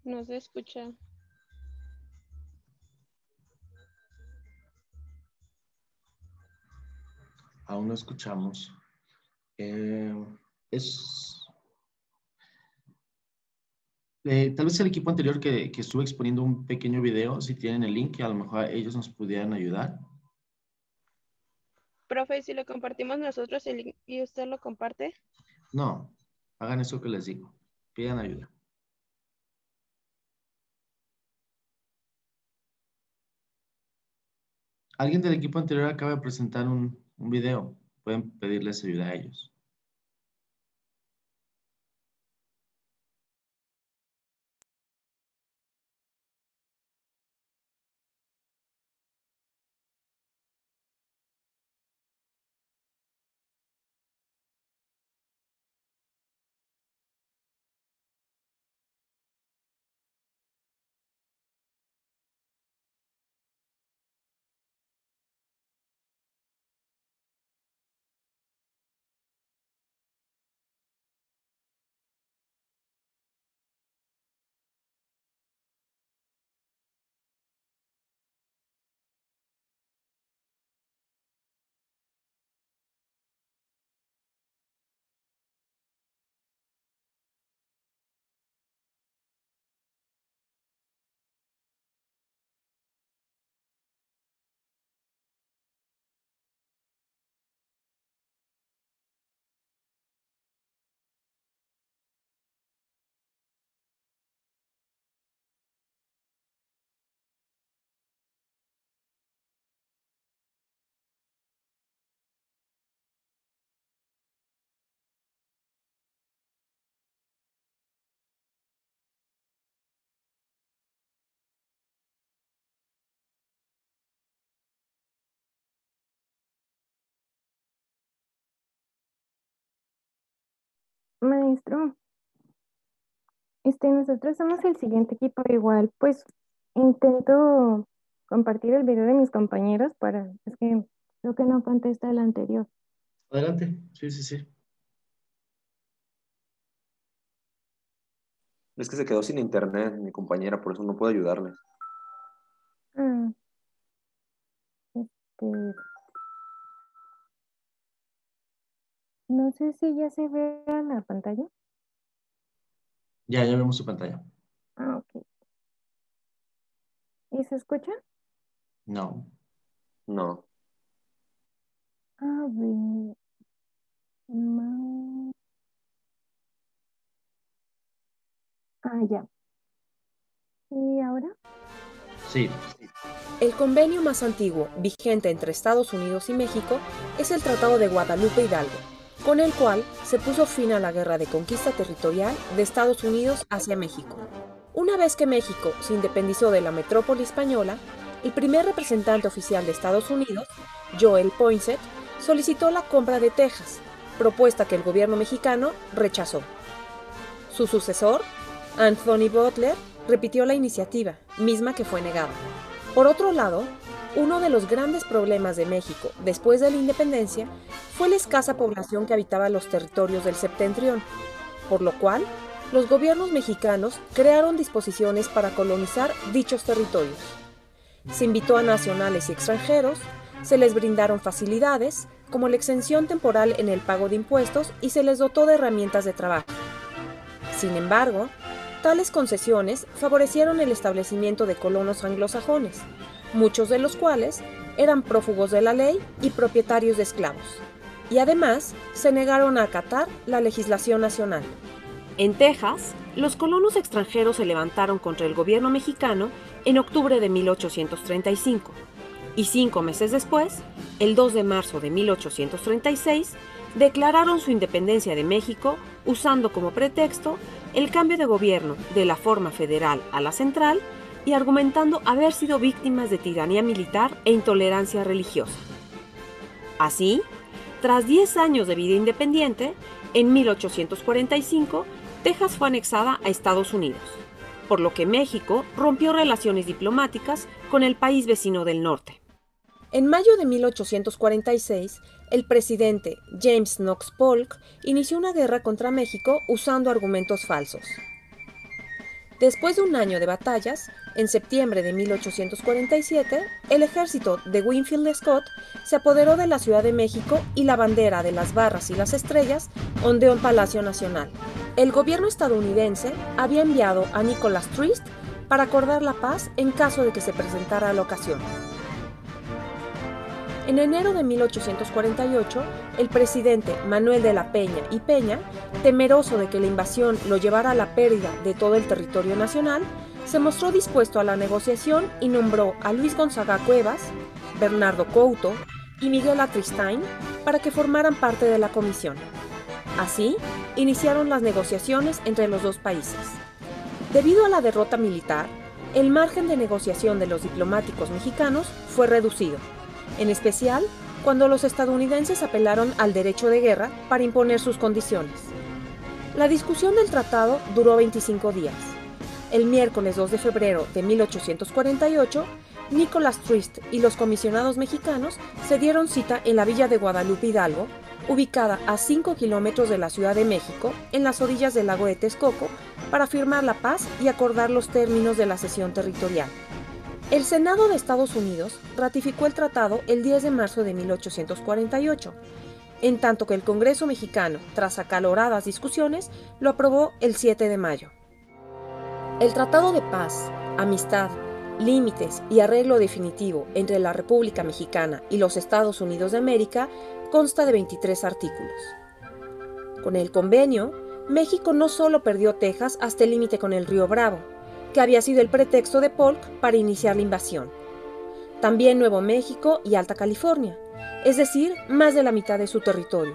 No se escucha. Aún no escuchamos. Es Tal vez el equipo anterior que estuvo exponiendo un pequeño video, si tienen el link, a lo mejor ellos nos pudieran ayudar. Profe, si lo compartimos nosotros el link y usted lo comparte. No, hagan eso que les digo. Pidan ayuda. Alguien del equipo anterior acaba de presentar un video. Pueden pedirles ayuda a ellos. Maestro, nosotros somos el siguiente equipo igual, pues intento compartir el video de mis compañeros es que creo que no contesta el anterior. Adelante, sí. Es que se quedó sin internet, mi compañera, por eso no puedo ayudarle. No sé si ya se ve en la pantalla. Ya vemos su pantalla. Ok. ¿Y se escucha? No. A ver. Ya. ¿Y ahora? Sí. El convenio más antiguo vigente entre Estados Unidos y México es el Tratado de Guadalupe Hidalgo, con el cual se puso fin a la guerra de conquista territorial de Estados Unidos hacia México. Una vez que México se independizó de la metrópoli española, el primer representante oficial de Estados Unidos, Joel Poinsett, solicitó la compra de Texas, propuesta que el gobierno mexicano rechazó. Su sucesor, Anthony Butler, repitió la iniciativa, misma que fue negada. Por otro lado, uno de los grandes problemas de México después de la independencia fue la escasa población que habitaba los territorios del septentrión, por lo cual los gobiernos mexicanos crearon disposiciones para colonizar dichos territorios. Se invitó a nacionales y extranjeros, se les brindaron facilidades, como la exención temporal en el pago de impuestos, y se les dotó de herramientas de trabajo. Sin embargo, tales concesiones favorecieron el establecimiento de colonos anglosajones, muchos de los cuales eran prófugos de la ley y propietarios de esclavos, y además se negaron a acatar la legislación nacional. En Texas, los colonos extranjeros se levantaron contra el gobierno mexicano en octubre de 1835, y 5 meses después, el 2 de marzo de 1836, declararon su independencia de México usando como pretexto el cambio de gobierno de la forma federal a la central y argumentando haber sido víctimas de tiranía militar e intolerancia religiosa. Así, tras 10 años de vida independiente, en 1845, Texas fue anexada a Estados Unidos, por lo que México rompió relaciones diplomáticas con el país vecino del norte. En mayo de 1846, el presidente James Knox Polk inició una guerra contra México usando argumentos falsos. Después de un año de batallas, en septiembre de 1847, el ejército de Winfield Scott se apoderó de la Ciudad de México y la bandera de las barras y las estrellas ondeó en Palacio Nacional, el gobierno estadounidense había enviado a Nicholas Trist para acordar la paz en caso de que se presentara la ocasión. En enero de 1848, el presidente Manuel de la Peña y Peña, temeroso de que la invasión lo llevara a la pérdida de todo el territorio nacional, se mostró dispuesto a la negociación y nombró a Luis Gonzaga Cuevas, Bernardo Couto y Miguel Atristain para que formaran parte de la comisión. Así, iniciaron las negociaciones entre los dos países. Debido a la derrota militar, el margen de negociación de los diplomáticos mexicanos fue reducido, en especial cuando los estadounidenses apelaron al derecho de guerra para imponer sus condiciones. La discusión del tratado duró 25 días. El miércoles 2 de febrero de 1848, Nicholas Trist y los comisionados mexicanos se dieron cita en la villa de Guadalupe Hidalgo, ubicada a 5 kilómetros de la Ciudad de México, en las orillas del lago de Texcoco, para firmar la paz y acordar los términos de la cesión territorial. El Senado de Estados Unidos ratificó el tratado el 10 de marzo de 1848, en tanto que el Congreso mexicano, tras acaloradas discusiones, lo aprobó el 7 de mayo. El Tratado de Paz, Amistad, Límites y Arreglo Definitivo entre la República Mexicana y los Estados Unidos de América consta de 23 artículos. Con el convenio, México no solo perdió Texas hasta el límite con el río Bravo, que había sido el pretexto de Polk para iniciar la invasión, también Nuevo México y Alta California, es decir, más de la mitad de su territorio.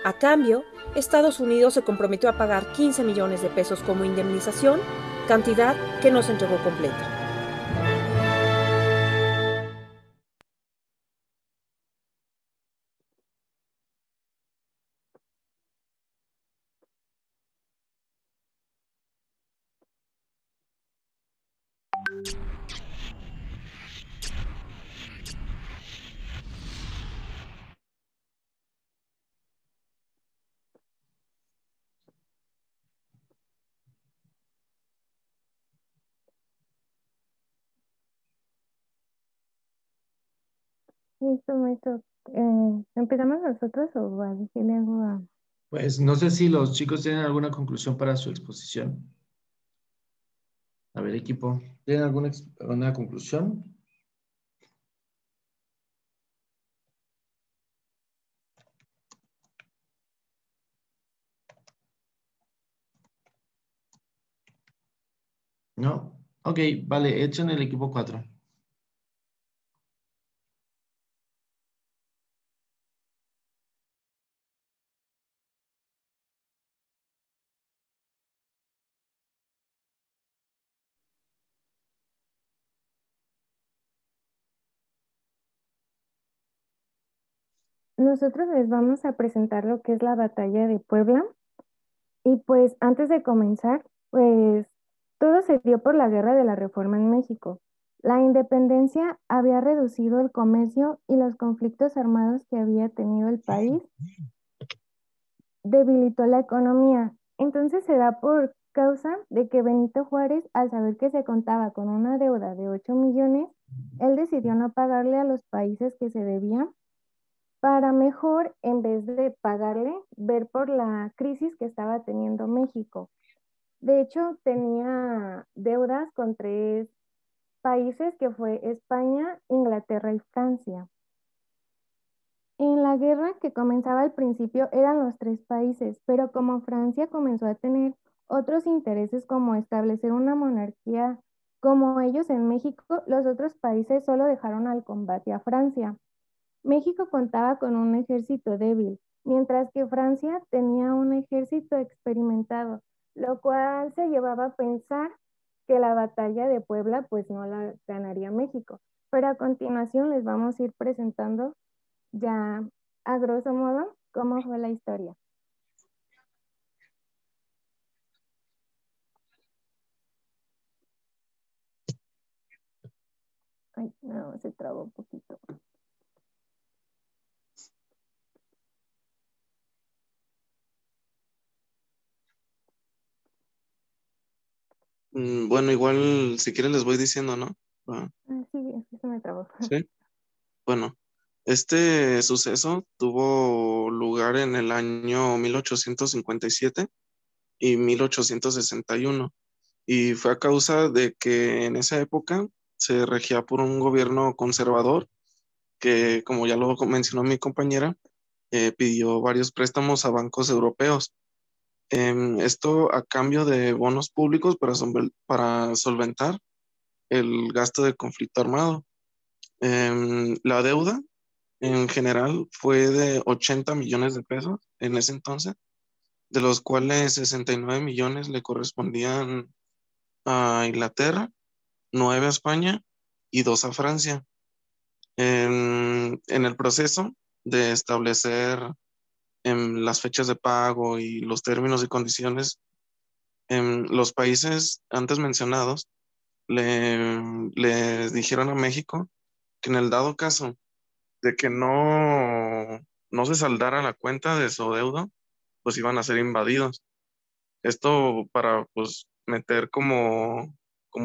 A cambio, Estados Unidos se comprometió a pagar 15 millones de pesos como indemnización, cantidad que no se entregó completa. Listo, maestro. ¿Empezamos nosotros o va a decirle algo a...? Pues no sé si los chicos tienen alguna conclusión para su exposición. A ver, equipo, ¿tienen alguna conclusión? ¿No? Ok, vale, echen el equipo 4. Nosotros les vamos a presentar lo que es la batalla de Puebla. Y pues antes de comenzar, pues todo se dio por la Guerra de la Reforma en México. La independencia había reducido el comercio y los conflictos armados que había tenido el país debilitó la economía. Entonces se da por causa de que Benito Juárez, al saber que se contaba con una deuda de 8 millones, él decidió no pagarle a los países que se debían para mejor, en vez de pagarle, ver por la crisis que estaba teniendo México. De hecho, tenía deudas con 3 países que fue España, Inglaterra y Francia. En la guerra que comenzaba al principio eran los 3 países, pero como Francia comenzó a tener otros intereses como establecer una monarquía como ellos en México, los otros países solo dejaron al combate a Francia. México contaba con un ejército débil, mientras que Francia tenía un ejército experimentado, lo cual se llevaba a pensar que la batalla de Puebla pues no la ganaría México. Pero a continuación les vamos a ir presentando ya a grosso modo cómo fue la historia. Ay, no, se trabó un poquito. Bueno, igual si quieren les voy diciendo, ¿no? Sí, se me trabó. Sí. Bueno, este suceso tuvo lugar en el año 1857 y 1861. Y fue a causa de que en esa época se regía por un gobierno conservador que, como ya lo mencionó mi compañera, pidió varios préstamos a bancos europeos. Esto a cambio de bonos públicos para solventar el gasto del conflicto armado. La deuda en general fue de 80 millones de pesos en ese entonces, de los cuales 69 millones le correspondían a Inglaterra, 9 a España y 2 a Francia. En el proceso de establecer las fechas de pago y los términos y condiciones, los países antes mencionados le dijeron a México que en el dado caso de que no se saldara la cuenta de su deuda, pues iban a ser invadidos. Esto para pues meter como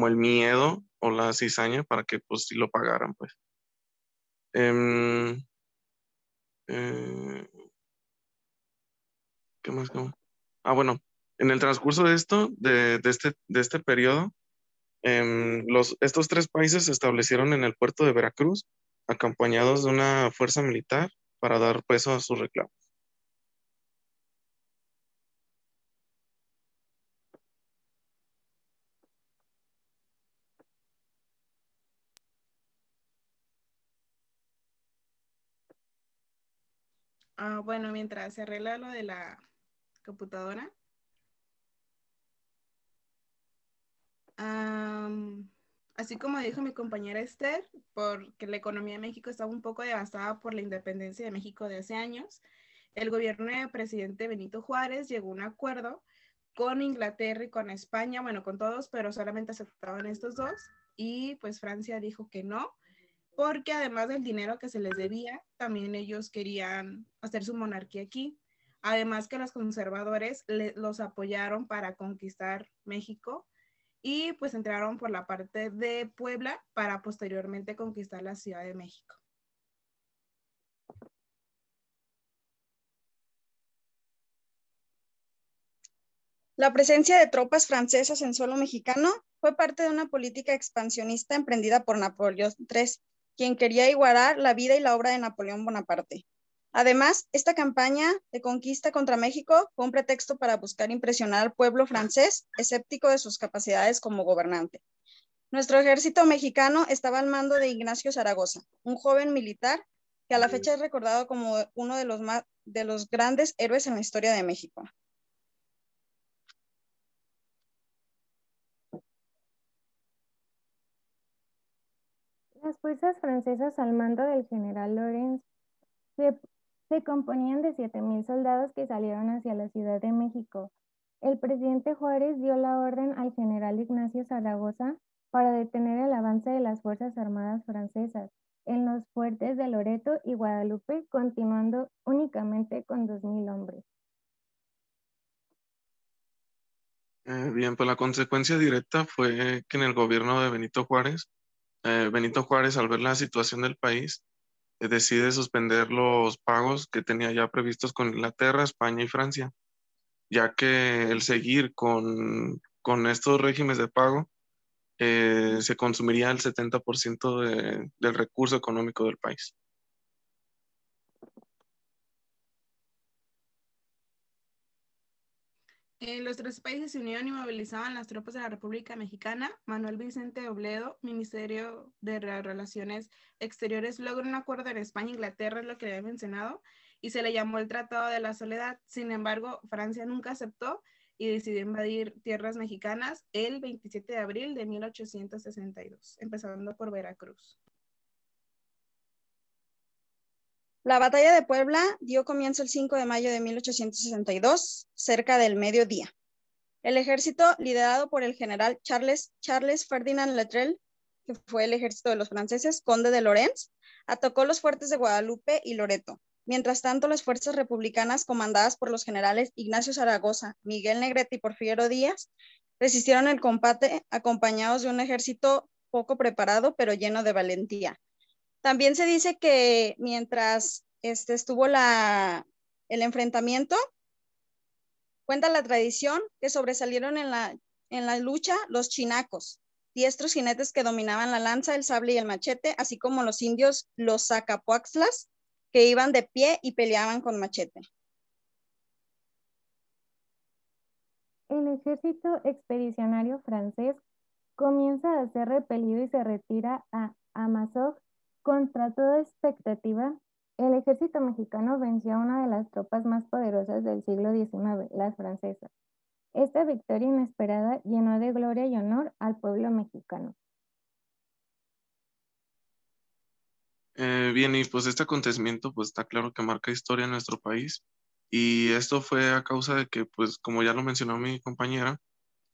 el miedo o la cizaña para que pues sí lo pagaran pues. Em, eh, ¿Qué más? Ah, bueno, en el transcurso de esto, de este periodo, estos tres países se establecieron en el puerto de Veracruz, acompañados de una fuerza militar para dar peso a sus reclamos. Bueno, mientras se arregla lo de la computadora. Así como dijo mi compañera Esther, porque la economía de México estaba un poco devastada por la independencia de México de hace años, el gobierno del presidente Benito Juárez llegó a un acuerdo con Inglaterra y con España, bueno, con todos, pero solamente aceptaban estos dos, y pues Francia dijo que no, porque además del dinero que se les debía, también ellos querían hacer su monarquía aquí. Además que los conservadores los apoyaron para conquistar México y pues entraron por la parte de Puebla para posteriormente conquistar la Ciudad de México. La presencia de tropas francesas en suelo mexicano fue parte de una política expansionista emprendida por Napoleón III, quien quería igualar la vida y la obra de Napoleón Bonaparte. Además, esta campaña de conquista contra México fue un pretexto para buscar impresionar al pueblo francés, escéptico de sus capacidades como gobernante. Nuestro ejército mexicano estaba al mando de Ignacio Zaragoza, un joven militar que a la fecha es recordado como uno de los grandes héroes en la historia de México. Las fuerzas francesas al mando del general Lorenz se componían de 7,000 soldados que salieron hacia la Ciudad de México. El presidente Juárez dio la orden al general Ignacio Zaragoza para detener el avance de las Fuerzas Armadas francesas en los fuertes de Loreto y Guadalupe, continuando únicamente con 2,000 hombres. Bien, pues la consecuencia directa fue que en el gobierno de Benito Juárez, al ver la situación del país, decide suspender los pagos que tenía ya previstos con Inglaterra, España y Francia, ya que el seguir con estos regímenes de pago se consumiría el 70% del recurso económico del país. Los tres países se unieron y movilizaban las tropas de la República Mexicana. Manuel Vicente Obledo, Ministerio de Relaciones Exteriores, logró un acuerdo en España e Inglaterra, es lo que había mencionado, y se le llamó el Tratado de la Soledad. Sin embargo, Francia nunca aceptó y decidió invadir tierras mexicanas el 27 de abril de 1862, empezando por Veracruz. La batalla de Puebla dio comienzo el 5 de mayo de 1862, cerca del mediodía. El ejército, liderado por el general Charles Ferdinand Loutrel, que fue el ejército de los franceses, conde de Lorentz, atacó los fuertes de Guadalupe y Loreto. Mientras tanto, las fuerzas republicanas, comandadas por los generales Ignacio Zaragoza, Miguel Negrete y Porfirio Díaz, resistieron el combate acompañados de un ejército poco preparado, pero lleno de valentía. También se dice que mientras estuvo el enfrentamiento, Cuenta la tradición que sobresalieron en la lucha los chinacos, diestros jinetes que dominaban la lanza, el sable y el machete, así como los indios, los Zacapoaxtlas, que iban de pie y peleaban con machete. El ejército expedicionario francés comienza a ser repelido y se retira a Amasov contra toda expectativa. El ejército mexicano venció a una de las tropas más poderosas del siglo XIX, las francesas. Esta victoria inesperada llenó de gloria y honor al pueblo mexicano. Bien, y pues este acontecimiento pues está claro que marca historia en nuestro país, y esto fue a causa de que, pues como ya lo mencionó mi compañera,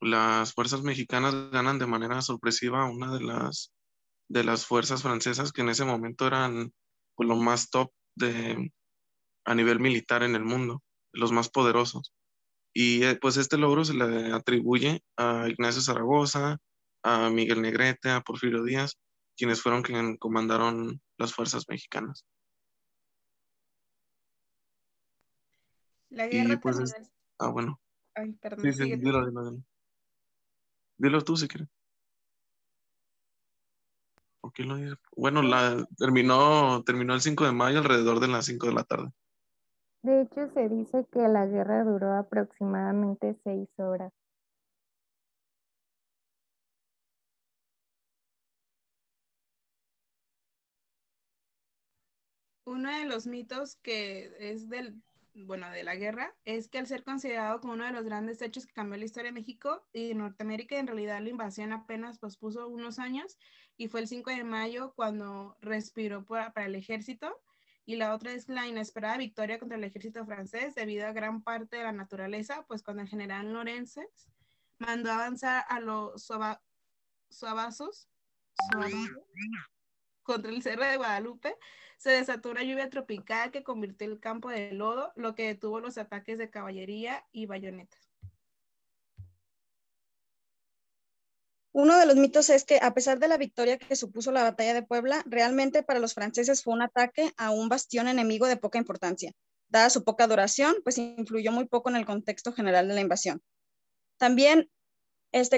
las fuerzas mexicanas ganan de manera sorpresiva a una de las fuerzas francesas que en ese momento eran pues, lo más top a nivel militar en el mundo, los más poderosos. Y pues este logro se le atribuye a Ignacio Zaragoza, a Miguel Negrete, a Porfirio Díaz, quienes fueron quienes comandaron las fuerzas mexicanas. La Y guerra pues, terminó. bueno. Ay, perdón, Sí, sigue. dilo. Dilo tú si quieres. ¿O quién lo dice? Bueno, terminó el 5 de mayo alrededor de las 5 de la tarde. De hecho, se dice que la guerra duró aproximadamente 6 horas. Uno de los mitos que es de la guerra es que al ser considerado como uno de los grandes hechos que cambió la historia de México y de Norteamérica, en realidad la invasión apenas pospuso unos años y fue el 5 de mayo cuando respiró para el ejército. Y la otra es la inesperada victoria contra el ejército francés debido a gran parte de la naturaleza, pues cuando el general Lorences mandó avanzar a los suavazos contra el Cerro de Guadalupe, se desató una lluvia tropical que convirtió el campo de lodo, lo que detuvo los ataques de caballería y bayonetas. Uno de los mitos es que, a pesar de la victoria que supuso la batalla de Puebla, realmente para los franceses fue un ataque a un bastión enemigo de poca importancia. Dada su poca duración, pues influyó muy poco en el contexto general de la invasión. También,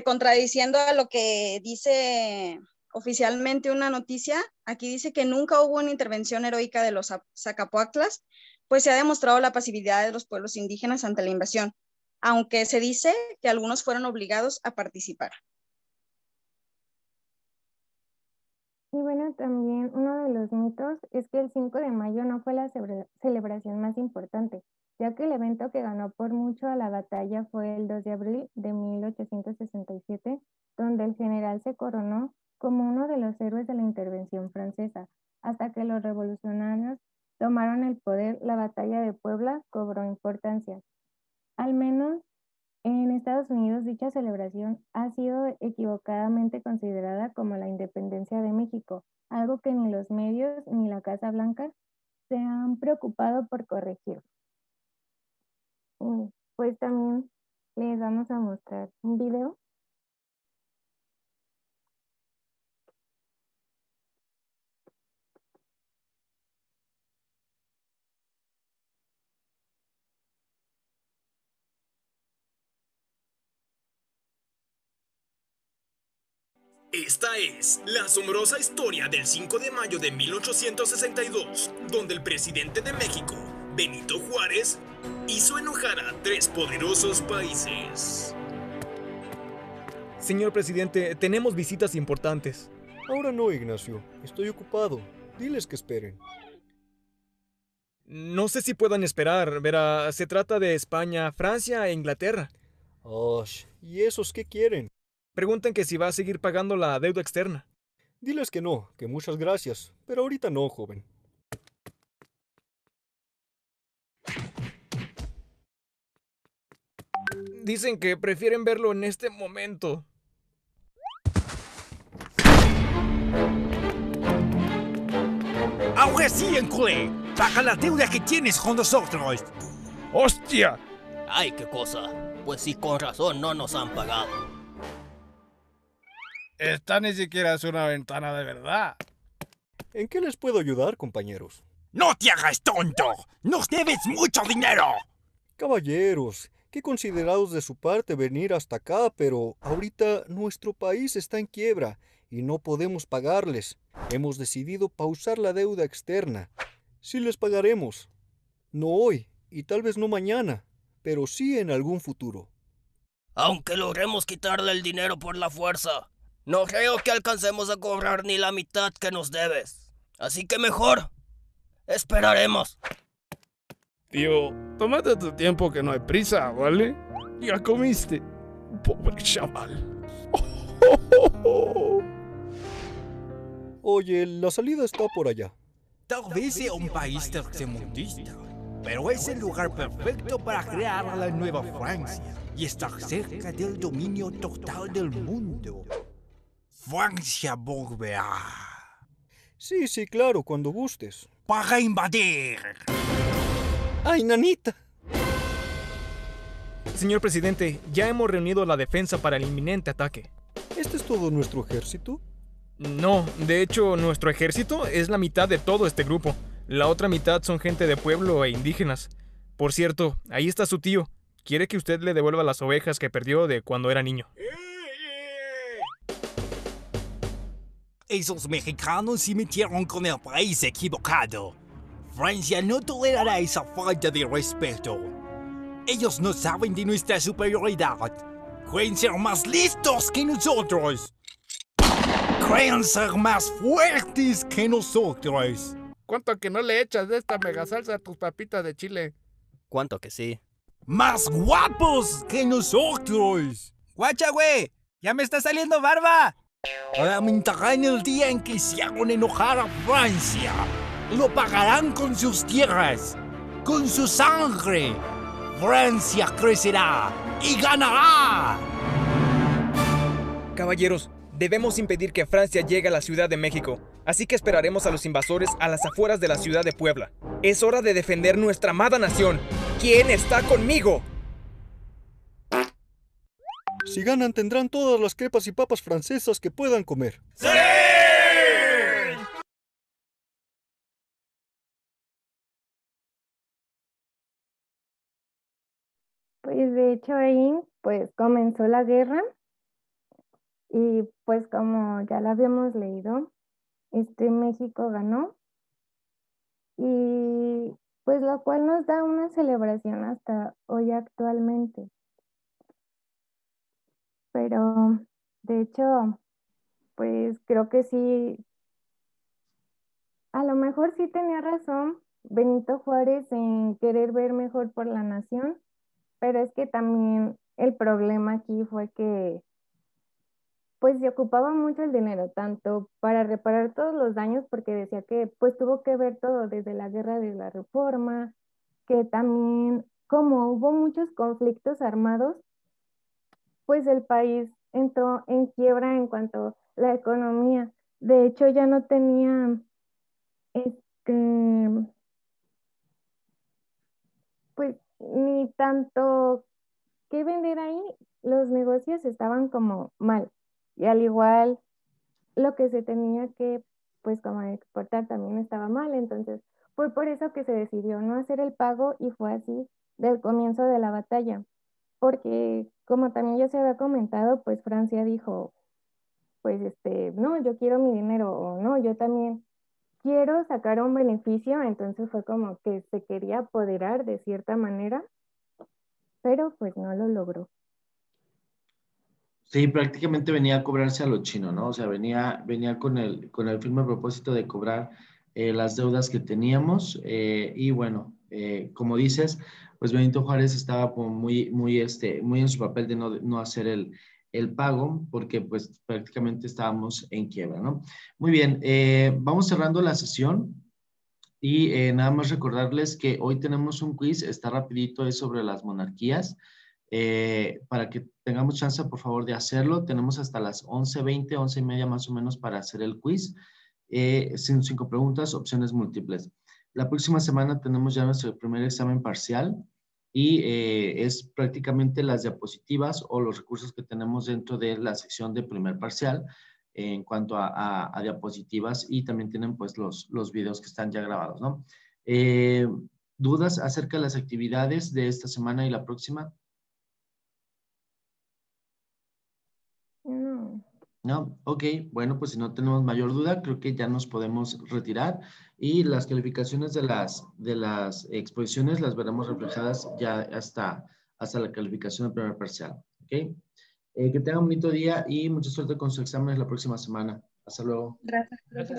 contradiciendo a lo que dice oficialmente una noticia, aquí dice que nunca hubo una intervención heroica de los Zacapoaxtlas, pues se ha demostrado la pasividad de los pueblos indígenas ante la invasión, aunque se dice que algunos fueron obligados a participar. Y bueno, también uno de los mitos es que el 5 de mayo no fue la celebración más importante, ya que el evento que ganó por mucho a la batalla fue el 2 de abril de 1867, donde el general se coronó como uno de los héroes de la intervención francesa. Hasta que los revolucionarios tomaron el poder, la batalla de Puebla cobró importancia. Al menos en Estados Unidos, dicha celebración ha sido equivocadamente considerada como la independencia de México, algo que ni los medios ni la Casa Blanca se han preocupado por corregir. Pues también les vamos a mostrar un video. Esta es la asombrosa historia del 5 de mayo de 1862, donde el presidente de México, Benito Juárez, hizo enojar a 3 poderosos países. Señor presidente, tenemos visitas importantes. Ahora no, Ignacio. Estoy ocupado. Diles que esperen. No sé si puedan esperar. Verá, se trata de España, Francia e Inglaterra. ¿Y esos qué quieren? Preguntan que si va a seguir pagando la deuda externa. Diles que no, que muchas gracias, pero ahorita no, joven. Dicen que prefieren verlo en este momento. Ahora sí, culé. Paga la deuda que tienes con nosotros. ¡Hostia! Ay, qué cosa. Pues sí, con razón no nos han pagado. Esta ni siquiera es una ventana de verdad. ¿En qué les puedo ayudar, compañeros? ¡No te hagas tonto! ¡Nos debes mucho dinero! Caballeros, Qué considerados de su parte venir hasta acá, pero ahorita nuestro país está en quiebra y no podemos pagarles. Hemos decidido pausar la deuda externa. Sí les pagaremos. No hoy y tal vez no mañana, pero sí en algún futuro. Aunque logremos quitarle el dinero por la fuerza, no creo que alcancemos a cobrar ni la mitad que nos debes. Así que mejor esperaremos. Tío, tómate tu tiempo que no hay prisa, ¿vale? Ya comiste. Pobre chaval. Oye, la salida está por allá. Tal vez sea un país tercermundista, pero es el lugar perfecto para crear la nueva Francia y estar cerca del dominio total del mundo. Francia volverá. Sí, claro, cuando gustes. Para invadir. ¡Ay, nanita! Señor presidente, ya hemos reunido la defensa para el inminente ataque. ¿Este es todo nuestro ejército? No, de hecho, nuestro ejército es la mitad de todo este grupo. La otra mitad son gente de pueblo e indígenas. Por cierto, ahí está su tío. Quiere que usted le devuelva las ovejas que perdió de cuando era niño. Esos mexicanos se metieron con el país equivocado. Francia no tolerará esa falta de respeto. Ellos no saben de nuestra superioridad. Creen ser más listos que nosotros. Creen ser más fuertes que nosotros. ¿Cuánto que no le echas de esta mega salsa a tus papitas de chile? ¿Cuánto que sí? Más guapos que nosotros. ¡Guacha, güey! ¡Ya me está saliendo barba! Lamentarán el día en que se hagan enojar a Francia. Lo pagarán con sus tierras, con su sangre. Francia crecerá y ganará. Caballeros, debemos impedir que Francia llegue a la Ciudad de México, así que esperaremos a los invasores a las afueras de la ciudad de Puebla. Es hora de defender nuestra amada nación. ¿Quién está conmigo? Si ganan, tendrán todas las crepas y papas francesas que puedan comer. ¡Sí! Pues de hecho ahí pues comenzó la guerra y pues como ya la habíamos leído, México ganó y pues lo cual nos da una celebración hasta hoy actualmente. Pero de hecho pues creo que sí, a lo mejor sí tenía razón Benito Juárez en querer ver mejor por la nación, pero es que también el problema aquí fue que pues se ocupaba mucho el dinero, tanto para reparar todos los daños, porque decía que pues tuvo que ver todo desde la guerra de la Reforma, que también como hubo muchos conflictos armados, pues el país entró en quiebra en cuanto a la economía. De hecho ya no tenía pues ni tanto que vender ahí, los negocios estaban como mal. Y al igual lo que se tenía que, pues como exportar también estaba mal. Entonces fue por eso que se decidió no hacer el pago y fue así del comienzo de la batalla. Porque como también ya se había comentado, pues Francia dijo, pues no, yo quiero mi dinero o no, yo también quiero sacar un beneficio. Entonces fue como que se quería apoderar de cierta manera, pero pues no lo logró. Sí, prácticamente venía a cobrarse a lo chino, ¿no? O sea, venía con el firme propósito de cobrar las deudas que teníamos y bueno, como dices, pues Benito Juárez estaba como muy en su papel de no hacer el pago porque pues prácticamente estábamos en quiebra, ¿no? Muy bien, vamos cerrando la sesión y nada más recordarles que hoy tenemos un quiz, está rapidito, es sobre las monarquías. Para que tengamos chance, por favor, de hacerlo. Tenemos hasta las 11:20, 11:30 más o menos para hacer el quiz. 5 preguntas, opciones múltiples. La próxima semana tenemos ya nuestro primer examen parcial y es prácticamente las diapositivas o los recursos que tenemos dentro de la sección de primer parcial en cuanto a diapositivas y también tienen pues los videos que están ya grabados, ¿no? ¿Dudas acerca de las actividades de esta semana y la próxima? No, ok, bueno, pues si no tenemos mayor duda, creo que ya nos podemos retirar y las calificaciones de las exposiciones las veremos reflejadas ya hasta la calificación del primer parcial, ¿ok? Que tengan un bonito día y mucha suerte con sus exámenes la próxima semana. Hasta luego. Gracias. Gracias,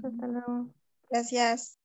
hasta luego. Gracias.